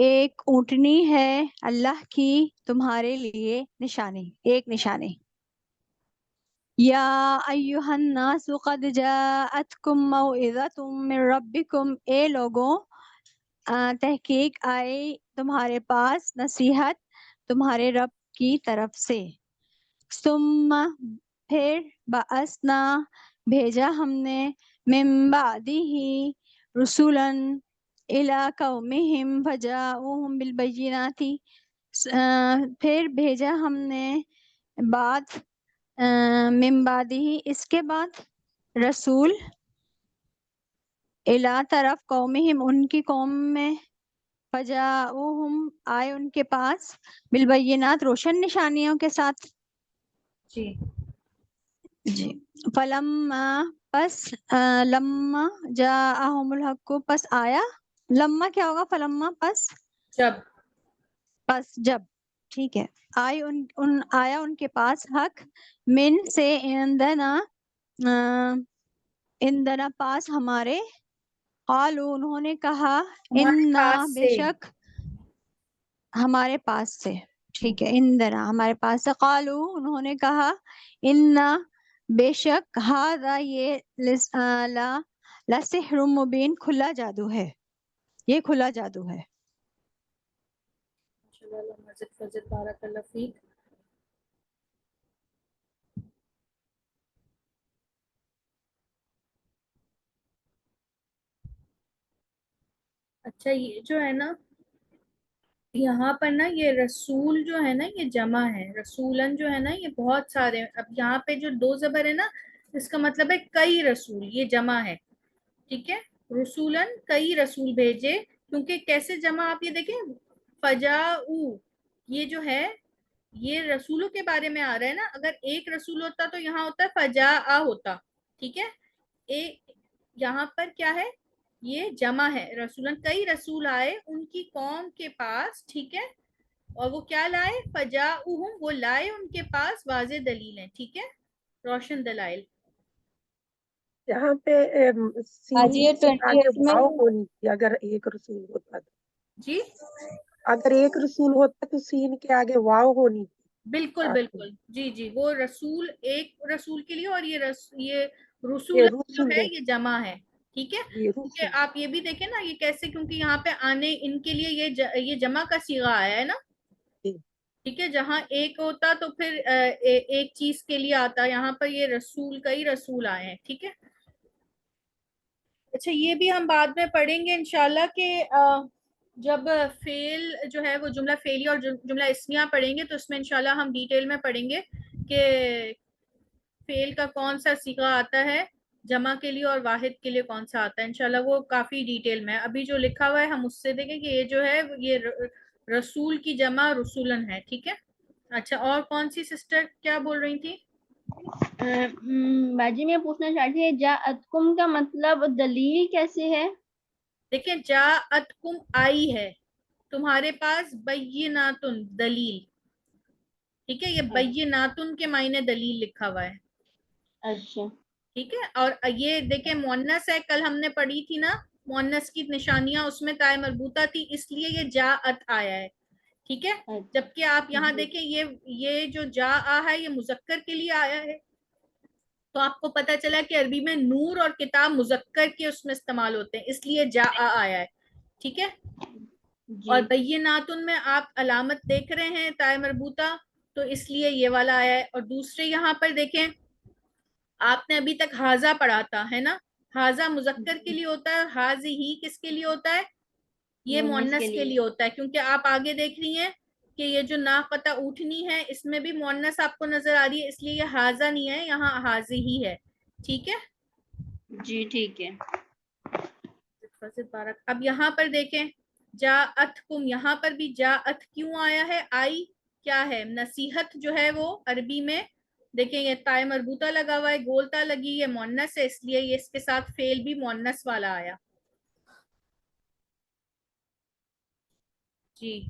ایک اونٹنی ہے اللہ کی تمہارے لیے نشانی، ایک نشانی۔ یا ایہا الناس قد جاءتکم موعظۃ من ربکم، اے لوگوں تحقیق آئی تمہارے پاس نصیحت تمہارے رب کی طرف سے۔ ثم پھر بعثنا بھیجا ہم نے من بعدہ رسولا الی قومہم فجاؤہم بالبینات، پھر بھیجا ہم نے بعد من بعدہ اس کے بعد رسول الی طرف قومہم ان کی قوم میں، فجاؤہم آئے ان کے پاس بالبینات روشن نشانیوں کے ساتھ۔ جی جی فلما پس لما جاءہم الحق پس آیا، لما کیا ہوگا؟ فلما پس جب، ٹھیک ہے، آیا ان کے پاس حق من سے اندنا پاس ہمارے، قالوا انہوں نے کہا ہمارے انا پاس بے سے، شک ہمارے پاس سے، ٹھیک ہے، اندنا ہمارے پاس سے، قالوا انہوں نے کہا انا بے شک ھذا یہ لسحر مبین کھلا جادو ہے، یہ کھلا جادو ہے۔ مزید فضل بارک اللہ فیک۔ اچھا یہ جو ہے نا یہاں پر نا یہ رسول جو ہے نا یہ جمع ہے، رسولن جو ہے نا یہ بہت سارے، اب یہاں پہ جو دو زبر ہے نا اس کا مطلب ہے کئی رسول، یہ جمع ہے، ٹھیک ہے، رسولن کئی رسول بھیجے، کیونکہ کیسے جمع آپ یہ دیکھیں، فجاؤ یہ جو ہے یہ رسولوں کے بارے میں آ رہا ہے نا، اگر ایک رسول ہوتا تو یہاں ہوتا ہے فجاء ہوتا، ٹھیک ہے، یہاں پر کیا ہے، یہ جمع ہے، رسولن کئی رسول آئے ان کی قوم کے پاس، ٹھیک ہے، اور وہ کیا لائے، فجاؤہم وہ لائے ان کے پاس واضح دلیلیں، ٹھیک ہے، روشن دلائل۔ یہاں پہ حاجی سین سے آگے 28 میں واو ہونی تھی اگر ایک رسول ہوتا تو، جی اگر ایک رسول ہوتا تو سین کے آگے واو ہونی تھی بالکل آخر بالکل، جی جی، وہ رسول ایک رسول کے لیے، اور یہ یہ رسول جو رسول ہے ہے، یہ جمع ہے، ٹھیک ہے، یہ کیونکہ رسول، آپ یہ بھی دیکھیں نا یہ کیسے، کیونکہ یہاں پہ آنے ان کے لیے یہ جمع کا صیغہ آیا ہے نا، جی ٹھیک ہے، جہاں ایک ہوتا تو پھر ایک چیز کے لیے آتا، یہاں پر یہ رسول کئی رسول آئے ہیں، ٹھیک ہے۔ اچھا یہ بھی ہم بعد میں پڑھیں گے انشاءاللہ کہ جب فعل جو ہے وہ جملہ فعلی اور جملہ اسمیہ پڑھیں گے تو اس میں انشاءاللہ ہم ڈیٹیل میں پڑھیں گے کہ فعل کا کون سا صیغہ آتا ہے جمع کے لیے اور واحد کے لیے کون سا آتا ہے، انشاءاللہ وہ کافی ڈیٹیل میں، ابھی جو لکھا ہوا ہے ہم اس سے دیکھیں کہ یہ جو ہے یہ رسول کی جمع رسولن ہے، ٹھیک ہے۔ اچھا اور کون سی سسٹر کیا بول رہی تھی؟ باجی میں پوچھنا چاہتی ہے جاءتکم کا مطلب دلیل کیسے ہے؟ دیکھیں جاءتکم آئی ہے تمہارے پاس بیناتن دلیل، ٹھیک ہے، یہ بیناتن کے معنی دلیل لکھا ہوا ہے، اچھا ٹھیک ہے، اور یہ دیکھیں مؤنث ہے، کل ہم نے پڑھی تھی نا مؤنث کی نشانیاں، اس میں تائے مربوطہ تھی، اس لیے یہ جاءت آیا ہے، ٹھیک ہے، جبکہ آپ یہاں دیکھیں یہ جو جاء ہے یہ مذکر کے لیے آیا ہے، تو آپ کو پتا چلا کہ عربی میں نور اور کتاب مذکر کے اس میں استعمال ہوتے ہیں، اس لیے جاء آیا ہے، ٹھیک ہے، اور بیناتن میں آپ علامت دیکھ رہے ہیں تائے مربوطہ، تو اس لیے یہ والا آیا ہے، اور دوسرے یہاں پر دیکھیں آپ نے ابھی تک حاضہ پڑھا تھا ہے نا، حاضہ مذکر کے لیے ہوتا ہے، حاضی کس کے لیے ہوتا ہے، یہ مؤنث کے لیے ہوتا ہے، کیونکہ آپ آگے دیکھ رہی ہیں کہ یہ جو ناقتہ اونٹنی ہے اس میں بھی مؤنث آپ کو نظر آ رہی ہے، اس لیے یہ حاضہ نہیں ہے، یہاں حاضی ہی ہے، ٹھیک ہے جی ٹھیک ہے۔ اب یہاں پر دیکھیں جاءتکم، یہاں پر بھی جاءت کیوں آیا ہے، آئی کیا ہے، نصیحت جو ہے وہ عربی میں دیکھیں یہ تائے مربوطہ لگا ہوا ہے، گولتا لگی، یہ مؤنث ہے، اس لیے یہ اس کے ساتھ فعل بھی مؤنث والا آیا، جی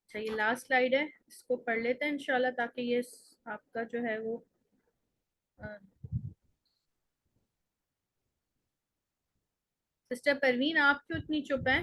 اچھا یہ لاسٹ سلائیڈ ہے، اس کو پڑھ لیتے ہیں انشاءاللہ تاکہ یہ آپ کا جو ہے وہ سسٹر پروین آپ کیوں اتنی چپ ہیں؟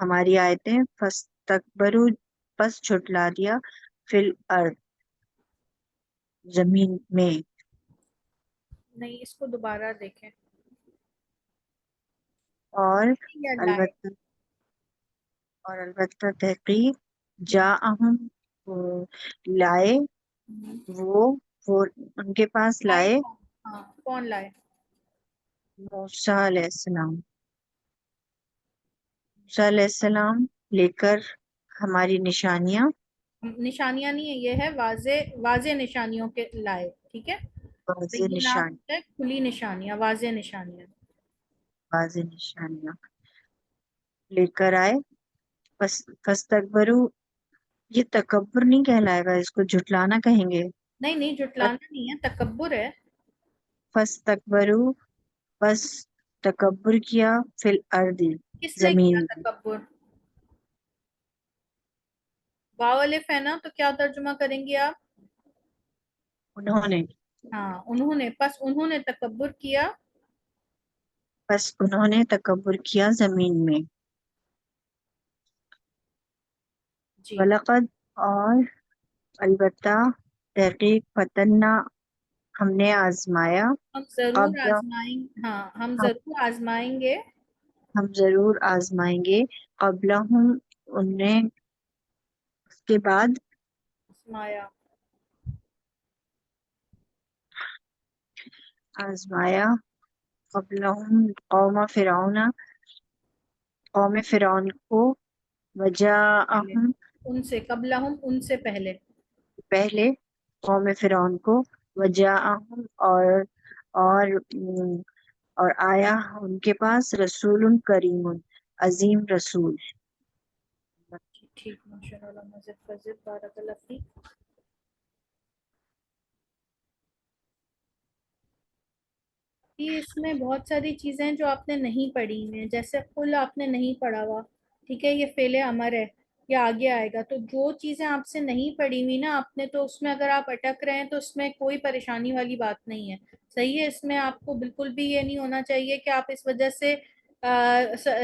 ہماری آیتیں، فاستکبروا پس جھٹلا دیا، فی الارض زمین میں، نہیں، اس کو دوبارہ دیکھیں. اور یا لائے. البتہ تحقیق جاءہم لائے وہ ان کے پاس لائے ہاں، کون لائے؟ موسیٰ علیہ السلام، موسیٰ علیہ السلام لے کر ہماری نشانیاں، نشانیاں نہیں ہے، یہ ہے واضح واضح نشانیوں کے لائے. ٹھیک ہے، واضح بینات نشان، ہوتا ہے کھلی نشانیاں، واضح نشانیاں. واضح نشانیاں لے کر آئے. فاستکبروا، یہ تکبر نہیں کہلائے گا، اس کو جھٹلانا کہیں گے. نہیں نہیں، جھٹلانا نہیں ہے، تکبر ہے. فاستکبروا بس تکبر کیا، فی الارض کس نے زمین کیا میں. تکبر؟ واو الف ہے نا، تو کیا ترجمہ کریں گے آپ؟ انہوں نے، ہاں، انہوں نے. پس انہوں نے تکبر کیا. بس انہوں نے تکبر کیا زمین میں. جی، وَلَقَدْ اور البتہ تحقیق فتنا ہم نے آزمایا، ہم ضرور قبل آزمائیں. ہاں، ہم ضرور آزمائیں گے. ہم ضرور آزمائیں گے، قبلہم انہیں، اس کے بعد آزمایا. آزمایا، قبلہم قوم فرعون کو، پہلے وجاءہم ان سے، قبلہم ان سے پہلے. پہلے قوم فرعون کو، وجاءہم اور آیا ان کے پاس، رسول کریم عظیم رسول. ٹھیک، ماشاء اللہ، مزید فضل، بارک اللہ فیک. یہ اس میں بہت ساری چیزیں جو آپ نے نہیں پڑھی ہیں، جیسے قل آپ نے نہیں پڑھا ہوا. ٹھیک ہے، یہ فعل امر ہے، یہ آگے آئے گا. تو جو چیزیں آپ سے نہیں پڑھی ہوئی نا آپ نے، تو اس میں اگر آپ اٹک رہے ہیں تو اس میں کوئی پریشانی والی بات نہیں ہے. صحیح ہے، اس میں آپ کو بالکل بھی یہ نہیں ہونا چاہیے کہ آپ اس وجہ سے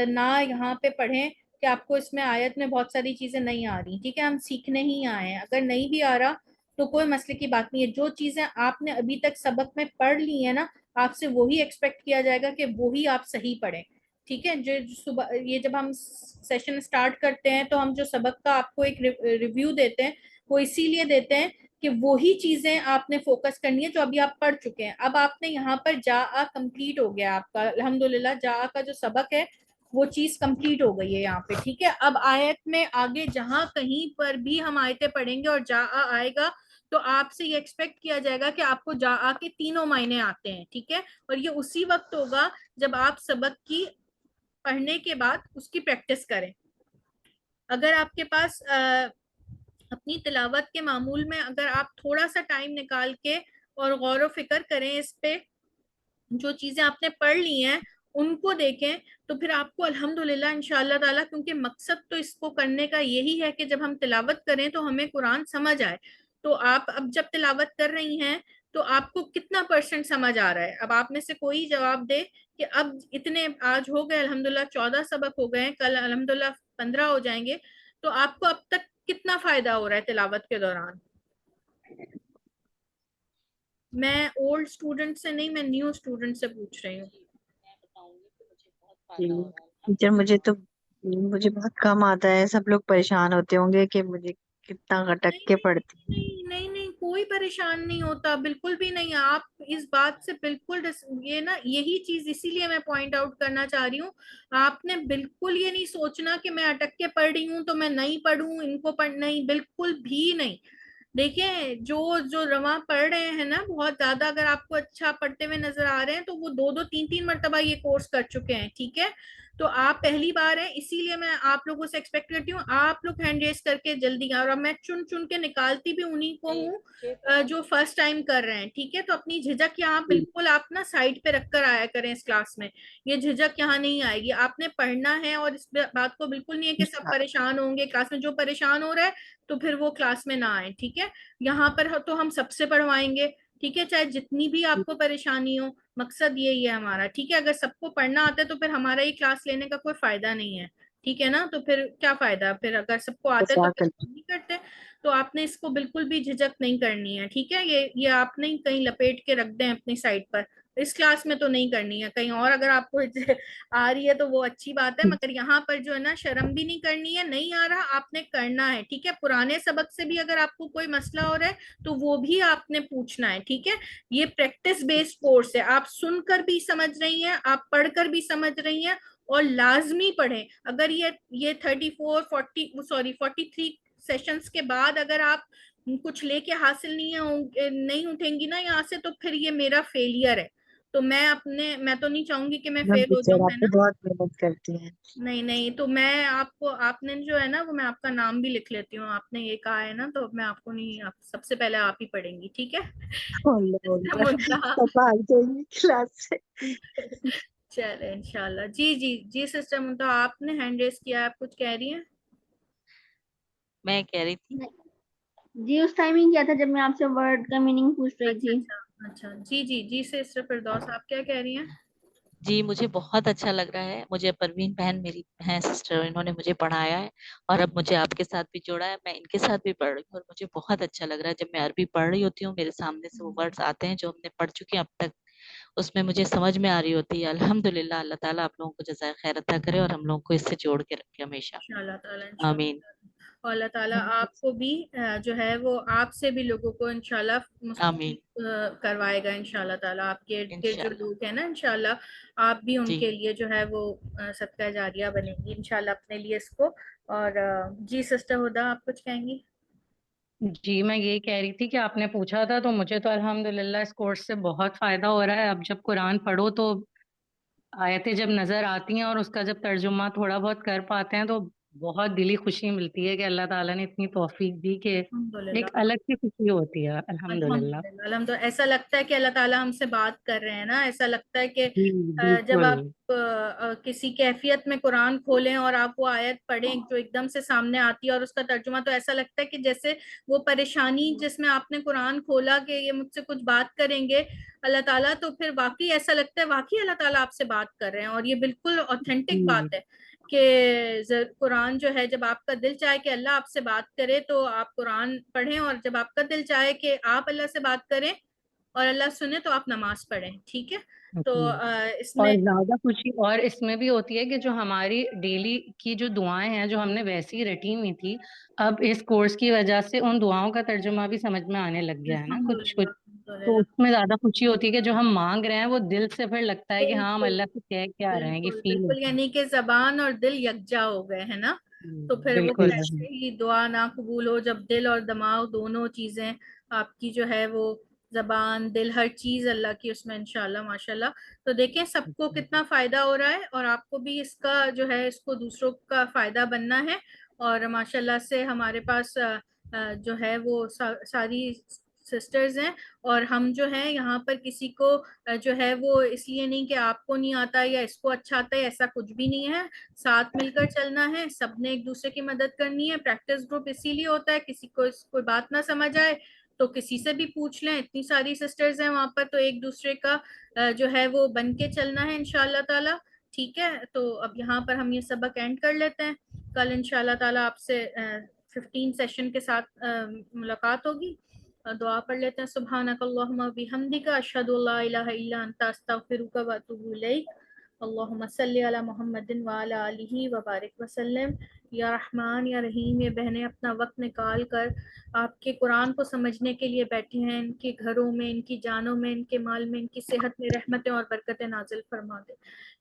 نہ یہاں پہ پڑھیں کہ آپ کو اس میں آیت میں بہت ساری چیزیں نہیں آ رہی. ٹھیک ہے، ہم سیکھنے ہی آئے ہیں. اگر نہیں بھی آ رہا تو کوئی مسئلے کی بات نہیں ہے. جو چیزیں آپ نے ابھی تک سبق میں پڑھ لی ہیں نا، آپ سے وہی ایکسپیکٹ کیا جائے گا کہ وہی آپ صحیح پڑھیں. ٹھیک ہے، جو صبح یہ جب ہم سیشن سٹارٹ کرتے ہیں تو ہم جو سبق کا آپ کو ایک ریویو دیتے ہیں، وہ اسی لیے دیتے ہیں کہ وہی چیزیں آپ نے فوکس کرنی ہے جو ابھی آپ پڑھ چکے ہیں. اب آپ نے یہاں پر جا کمپلیٹ ہو گیا آپ کا، الحمدللہ جا کا جو سبق ہے وہ چیز کمپلیٹ ہو گئی ہے یہاں پہ. ٹھیک ہے، اب آیت میں آگے جہاں کہیں پر بھی ہم آیتیں پڑھیں گے اور جا آئے گا تو آپ سے یہ ایکسپیکٹ کیا جائے گا کہ آپ کو جا کے تینوں معنی آتے ہیں. ٹھیک ہے، اور یہ اسی وقت ہوگا جب آپ سبق کی پڑھنے کے بعد اس کی پریکٹس کریں. اگر آپ کے پاس اپنی تلاوت کے معمول میں اگر آپ تھوڑا سا ٹائم نکال کے اور غور و فکر کریں اس پہ، جو چیزیں آپ نے پڑھ لی ہیں ان کو دیکھیں، تو پھر آپ کو الحمدللہ انشاءاللہ تعالیٰ، کیونکہ مقصد تو اس کو کرنے کا یہی ہے کہ جب ہم تلاوت کریں تو ہمیں قرآن سمجھ آئے. تو آپ اب جب تلاوت کر رہی ہیں تو آپ کو کتنا پرسنٹ سمجھ آ رہا ہے؟ اب آپ میں سے کوئی جواب دے کہ اب اتنے آج ہو گئے الحمدللہ 14 سبق ہو گئے، کل الحمدللہ 15 ہو جائیں گے، تو آپ کو اب تک کتنا فائدہ ہو رہا ہے تلاوت کے دوران؟ میں اولڈ اسٹوڈنٹ سے نہیں، میں نیو اسٹوڈنٹ سے پوچھ رہی ہوں. میں بتاؤں گی کہ مجھے بہت جی فائدہ ہو رہا ہے ٹیچر، الحمدللہ. مجھے بہت کم آتا ہے. سب لوگ پریشان ہوتے ہوں گے کہ مجھے کتنا اٹک نہیں کے نہیں پڑھتی. نہیں نہیں نہیں، کوئی پریشان نہیں ہوتا، بالکل بھی نہیں. آپ اس بات سے بالکل یہ نا، یہی چیز اسی لیے میں پوائنٹ آؤٹ کرنا چاہ رہی ہوں. آپ نے بالکل یہ نہیں سوچنا کہ میں اٹک کے پڑھ رہی ہوں تو میں نہیں پڑھوں، ان کو نہیں، بالکل بھی نہیں. دیکھیں، جو رواں پڑھ رہے ہیں نا بہت زیادہ، اگر آپ کو اچھا پڑھتے ہوئے نظر آ رہے ہیں تو وہ 2 3 مرتبہ یہ کورس کر چکے ہیں. ٹھیک ہے، تو آپ پہلی بار ہیں، اسی لیے میں آپ لوگوں سے ایکسپیکٹ کرتی ہوں آپ لوگ ہینڈ ریز کر کے جلدی. اور اب میں چن کے نکالتی بھی انہیں کو ہوں جو فرسٹ ٹائم کر رہے ہیں. ٹھیک ہے، تو اپنی جھجک یہاں بالکل آپ نا سائڈ پہ رکھ کر آیا کریں اس کلاس میں. یہ جھجک یہاں نہیں آئے گی. آپ نے پڑھنا ہے، اور اس بات کو بالکل نہیں ہے کہ سب پریشان ہوں گے کلاس میں. جو پریشان ہو رہا ہے تو پھر وہ کلاس میں نہ آئے. ٹھیک ہے، یہاں پر تو ہم سب سے پڑھوائیں گے. ٹھیک ہے، چاہے جتنی بھی آپ کو پریشانی ہو، مقصد یہی ہے ہمارا. ٹھیک ہے، اگر سب کو پڑھنا آتا ہے تو پھر ہمارا یہ کلاس لینے کا کوئی فائدہ نہیں ہے. ٹھیک ہے نا. تو پھر کیا فائدہ, پھر اگر سب کو آتا ہے تو پھر نہیں کرتے. تو آپ نے اس کو بالکل بھی جھجک نہیں کرنی ہے, ٹھیک ہے. یہ آپ نہیں کہیں لپیٹ کے رکھ دیں اپنی سائٹ پر, اس کلاس میں تو نہیں کرنی ہے. کہیں اور اگر آپ کو آ رہی ہے تو وہ اچھی بات ہے, مگر یہاں پر جو ہے نا شرم بھی نہیں کرنی ہے. نہیں آ رہا آپ نے کرنا ہے, ٹھیک ہے. پرانے سبق سے بھی اگر آپ کو کوئی مسئلہ ہو رہا ہے تو وہ بھی آپ نے پوچھنا ہے, ٹھیک ہے. یہ پریکٹس بیسڈ کورس ہے, آپ سن کر بھی سمجھ رہی ہیں, آپ پڑھ کر بھی سمجھ رہی ہیں, اور لازمی پڑھیں. اگر یہ 43 سیشنز کے بعد اگر آپ کچھ لے کے حاصل نہیں اٹھیں گی نا یہاں سے, تو پھر یہ میرا فیلئر ہے. تو میں تو نہیں چاہوں گی کہ میں فیل ہو جاؤں, ہے نا. بہت محنت کرتی ہیں. نہیں تو میں آپ نے جو ہے نا وہ میں آپ کا نام بھی لکھ لیتی ہوں. آپ نے یہ کہا ہے نا تو میں آپ کو نہیں, سب سے پہلے آپ ہی پڑھیں گی, ٹھیک ہے. چلے انشاءاللہ. جی سسٹر منتہا, آپ نے ہینڈ ریز کیا, آپ کچھ کہہ رہی ہیں؟ میں کہہ رہی تھی جی اس ٹائم ہی کیا تھا جب میں آپ سے ورڈ کا میننگ پوچھ رہی تھی. اچھا جی سسٹر فردوس, آپ کیا کہہ رہی ہیں؟ جی مجھے بہت اچھا لگ رہا ہے. مجھے پروین بہن میری ہیں سسٹر, انہوں نے مجھے پڑھایا ہے اور اب مجھے آپ کے ساتھ بھی جوڑا ہے. میں ان کے ساتھ بھی پڑھ رہی ہوں اور مجھے بہت اچھا لگ رہا ہے. جب میں عربی پڑھ رہی ہوتی ہوں میرے سامنے سے وہ ورڈز آتے ہیں جو ہم نے پڑھ چکے ہیں اب تک, اس میں مجھے سمجھ میں آ رہی ہوتی ہے. الحمدللہ. اللہ تعالیٰ آپ لوگوں کو جزائے خیر عطا کرے اور ہم لوگوں کو اس سے جوڑ کے رکھے ہمیشہ. انشاءاللہ تعالیٰ آمین. اور اللہ تعالیٰ آپ کو بھی جو ہے وہ آپ سے بھی لوگوں کو انشاءاللہ آمین کروائے گا انشاءاللہ تعالیٰ. آپ کے ارد گرد جو انشاءاللہ. لوگ ہیں نا انشاءاللہ آپ بھی ان جی کے لیے جو ہے وہ صدقہ جاریہ بنیں گی انشاءاللہ اپنے لیے اس کو. اور جی سسٹر ہدا, آپ کچھ کہیں گی؟ جی میں یہی کہہ رہی تھی کہ آپ نے پوچھا تھا تو مجھے تو الحمدللہ اس کورس سے بہت فائدہ ہو رہا ہے. اب جب قرآن پڑھو تو آیتیں جب نظر آتی ہیں اور اس کا جب ترجمہ تھوڑا بہت کر پاتے ہیں تو بہت دلی خوشی ملتی ہے کہ اللہ تعالیٰ نے اتنی توفیق دی کہ ایک الگ سی خوشی ہوتی ہے. الحمدللہ. الحمدللہ. ایسا لگتا ہے کہ اللہ تعالیٰ ہم سے بات کر رہے ہیں نا. ایسا لگتا ہے کہ جی جب بالکل. آپ کسی کیفیت میں قرآن کھولیں اور آپ وہ آیت پڑھیں جو ایک دم سے سامنے آتی ہے اور اس کا ترجمہ, تو ایسا لگتا ہے کہ جیسے وہ پریشانی جس میں آپ نے قرآن کھولا کہ یہ مجھ سے کچھ بات کریں گے اللہ تعالیٰ, تو پھر واقعی ایسا لگتا ہے واقعی اللہ تعالیٰ آپ سے بات کر رہے ہیں. اور یہ بالکل اوتھینٹک بات ہے کہ قرآن جو ہے جب آپ کا دل چاہے کہ اللہ آپ سے بات کرے تو آپ قرآن پڑھیں, اور جب آپ کا دل چاہے کہ آپ اللہ سے بات کریں اور اللہ سنے تو آپ نماز پڑھیں, ٹھیک ہے. تو اس اور میں زیادہ خوشی اور اس میں بھی ہوتی ہے کہ جو ہماری ڈیلی کی جو دعائیں ہیں جو ہم نے ویسی رٹی ہوئی تھی, اب اس کورس کی وجہ سے ان دعاؤں کا ترجمہ بھی سمجھ میں آنے لگ گیا ہے نا کچھ کچھ. تو اس میں زیادہ خوشی ہوتی ہے کہ جو ہم مانگ رہے ہیں وہ دل سے پھر لگتا ہے کہ ہاں ہم اللہ سے کہہ کے آ رہے ہیں, یہ فیل ہوتا ہے. یعنی کہ زبان اور دل یکجا ہو گئے ہیں نا. تو پھر وہ بالکل. کیسے ہی دعا نہ قبول ہو جب دل اور دماغ دونوں چیزیں آپ کی جو ہے وہ زبان دل ہر چیز اللہ کی اس میں انشاءاللہ ماشاءاللہ. تو دیکھیں سب کو کتنا فائدہ ہو رہا ہے, اور آپ کو بھی اس کا جو ہے اس کو دوسروں کا فائدہ بننا ہے. اور ماشاءاللہ سے ہمارے پاس جو ہے وہ ساری سسٹرز ہیں, اور ہم جو ہیں یہاں پر کسی کو جو ہے وہ اس لیے نہیں کہ آپ کو نہیں آتا یا اس کو اچھا آتا ہے, ایسا کچھ بھی نہیں ہے. ساتھ مل کر چلنا ہے, سب نے ایک دوسرے کی مدد کرنی ہے. پریکٹس گروپ اسی لیے ہوتا ہے, کسی کو کوئی بات نہ سمجھ آئے تو کسی سے بھی پوچھ لیں. اتنی ساری سسٹرز ہیں وہاں پر, تو ایک دوسرے کا جو ہے وہ بن کے چلنا ہے انشاءاللہ تعالی, ٹھیک ہے. تو اب یہاں پر ہم یہ سبق اینڈ کر لیتے ہیں. کل انشاءاللہ تعالی آپ سے 15 سیشن کے ساتھ ملاقات ہوگی. دعا پڑھ لیتے ہیں. سبحانک اللہم و بحمدک اشہد ان لا الہ الا انت استغفرک و اتوب الیک. اللہم صلی علی محمد وعلی آلہ وبارک وسلم. یا رحمان یا رحیم, یہ بہنیں اپنا وقت نکال کر آپ کے قرآن کو سمجھنے کے لیے بیٹھے ہیں. ان کے گھروں میں, ان کی جانوں میں, ان کے مال میں, ان کی صحت میں رحمتیں اور برکتیں نازل فرما دے.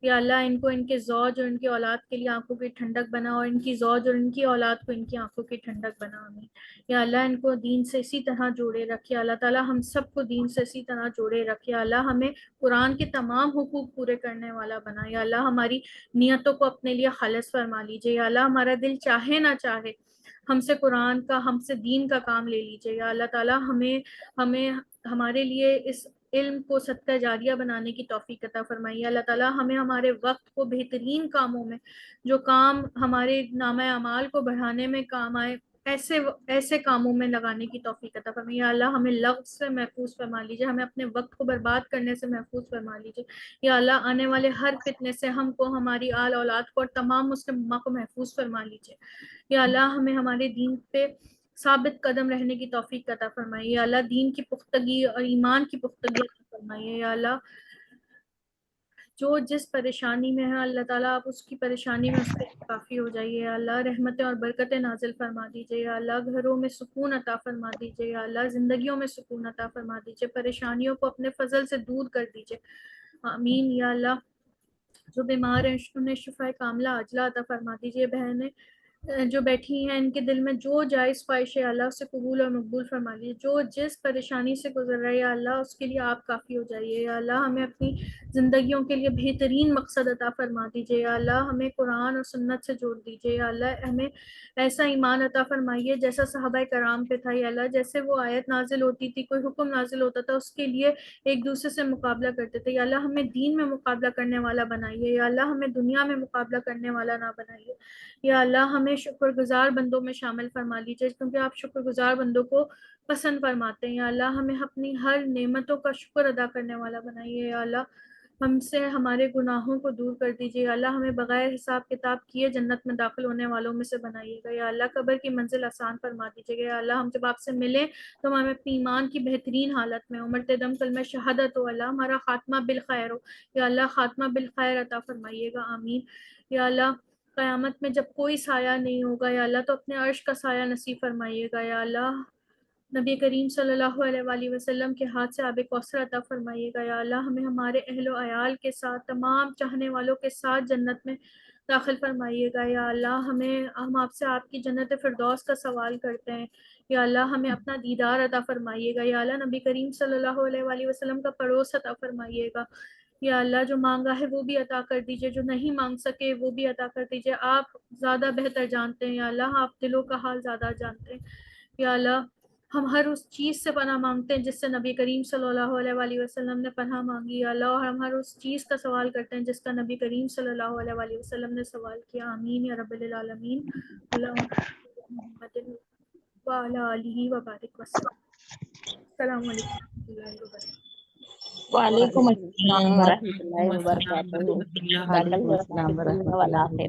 یا اللہ ان کو ان کے زوج اور ان کی اولاد کے لیے آنکھوں کی ٹھنڈک بنا, اور ان کی زوج اور ان کی اولاد کو ان کی آنکھوں کی ٹھنڈک بنا. آمین. یا اللہ ان کو دین سے اسی طرح جوڑے رکھے. اللہ تعالیٰ ہم سب کو دین سے اسی طرح جوڑے رکھے. اللہ ہمیں قرآن کے تمام حقوق پورے کرنے والا بنا. یا اللہ ہماری نیتوں کو اپنے لیے خالص فرما لیجیے. یا اللہ ہمارا دل چاہے نہ چاہے ہم سے قرآن کا, ہم سے دین کا کام لے لیجیے. یا اللہ تعالیٰ ہمیں ہمارے لیے اس علم کو صدقہ جاریہ بنانے کی توفیق عطا فرمائیے. اللہ تعالیٰ ہمیں ہمارے وقت کو بہترین کاموں میں, جو کام ہمارے نامہ اعمال کو بڑھانے میں کام آئے, ایسے کاموں میں لگانے کی توفیق عطا فرمائیے. یا اللہ ہمیں لغو سے محفوظ فرما لیجیے, ہمیں اپنے وقت کو برباد کرنے سے محفوظ فرما لیجیے. یا اللہ آنے والے ہر فتنے سے ہم کو, ہماری آل اولاد کو اور تمام مسلم امہ کو محفوظ فرما لیجیے. یا اللہ ہمیں ہمارے دین پہ ثابت قدم رہنے کی توفیق عطا فرمائیے. یا اللہ دین کی پختگی اور ایمان کی پختگی عطا فرمائیے. یا اللہ جو جس پریشانی میں ہے اللہ تعالیٰ آپ اس کی پریشانی میں اس کے کافی ہو جائیے. یا اللہ رحمتیں اور برکتیں نازل فرما دیجیے. یا اللہ گھروں میں سکون عطا فرما دیجیے. یا اللہ زندگیوں میں سکون عطا فرما دیجیے. پریشانیوں کو اپنے فضل سے دور کر دیجیے. آمین. یا اللہ جو بیمار ہیں انہیں شفا کاملہ عاجلہ عطا فرما دیجیے. بہنیں جو بیٹھی ہیں ان کے دل میں جو جائز خواہش ہے اللہ اسے قبول اور مقبول فرما لیجیے. جو جس پریشانی سے گزر رہا ہے یا اللہ اس کے لیے آپ کافی ہو جائیے. یا اللہ ہمیں اپنی زندگیوں کے لیے بہترین مقصد عطا فرما دیجیے. یا اللہ ہمیں قرآن اور سنت سے جوڑ دیجیے. یا اللہ ہمیں ایسا ایمان عطا فرمائیے جیسا صحابہ کرام پہ تھا. یا اللہ جیسے وہ آیت نازل ہوتی تھی, کوئی حکم نازل ہوتا تھا, اس کے لیے ایک دوسرے سے مقابلہ کرتے تھے. یا اللہ ہمیں دین میں مقابلہ کرنے والا بنائیے. یا اللہ ہمیں دنیا میں مقابلہ کرنے والا نہ بنائیے. یا اللہ ہمیں شکر گزار بندوں میں شامل فرما لیجیے کیونکہ آپ شکر گزار بندوں کو پسند فرماتے ہیں. یا اللہ ہمیں اپنی ہر نعمتوں کا شکر ادا کرنے والا بنائیے. یا اللہ ہم سے ہمارے گناہوں کو دور کر دیجیے. یا اللہ ہمیں بغیر حساب کتاب کیے جنت میں داخل ہونے والوں میں سے بنائیے گا. یا اللہ قبر کی منزل آسان فرما دیجیے گا. یا اللہ ہم جب آپ سے ملیں تو ہمیں اپنی ایمان کی بہترین حالت میں عمر دم کلمہ شہادت ہو. اللہ ہمارا خاتمہ بالخیر ہو. یا اللہ خاتمہ بالخیر عطا فرمائیے گا. آمین. یا اللہ قیامت میں جب کوئی سایہ نہیں ہوگا یا اللہ تو اپنے عرش کا سایہ نصیب فرمائیے گا. یا اللہ نبی کریم صلی اللہ علیہ وآلہ وسلم کے ہاتھ سے آب کوثر عطا فرمائیے گا. یا اللہ ہمیں ہمارے اہل و عیال کے ساتھ تمام چاہنے والوں کے ساتھ جنت میں داخل فرمائیے گا. یا اللہ ہم آپ سے آپ کی جنت فردوس کا سوال کرتے ہیں. یا اللہ ہمیں اپنا دیدار عطا فرمائیے گا. یا اللہ نبی کریم صلی اللہ علیہ وآلہ وسلم کا پڑوس عطا فرمائیے گا. یا اللہ جو مانگا ہے وہ بھی عطا کر دیجئے, جو نہیں مانگ سکے وہ بھی عطا کر دیجئے. آپ زیادہ بہتر جانتے ہیں. یا اللہ آپ دلوں کا حال زیادہ جانتے ہیں. یا اللہ ہم ہر اس چیز سے پناہ مانگتے ہیں جس سے نبی کریم صلی اللہ علیہ وآلہ وسلم نے پناہ مانگی. یا اللہ اور ہم ہر اس چیز کا سوال کرتے ہیں جس کا نبی کریم صلی اللہ علیہ وآلہ وسلم نے سوال کیا. آمین یا رب العالمین. اللہم محمد وعلی آلہ وبارک وسلم. السلام علیکم ورحمۃ اللہ وبرکاتہ. وعلیکم السلام السلام ورحمۃ اللہ ورحمۃ اللہ وبرکاتہ. وبرکاتہ. وعلیکم السلام ورحمۃ اللہ.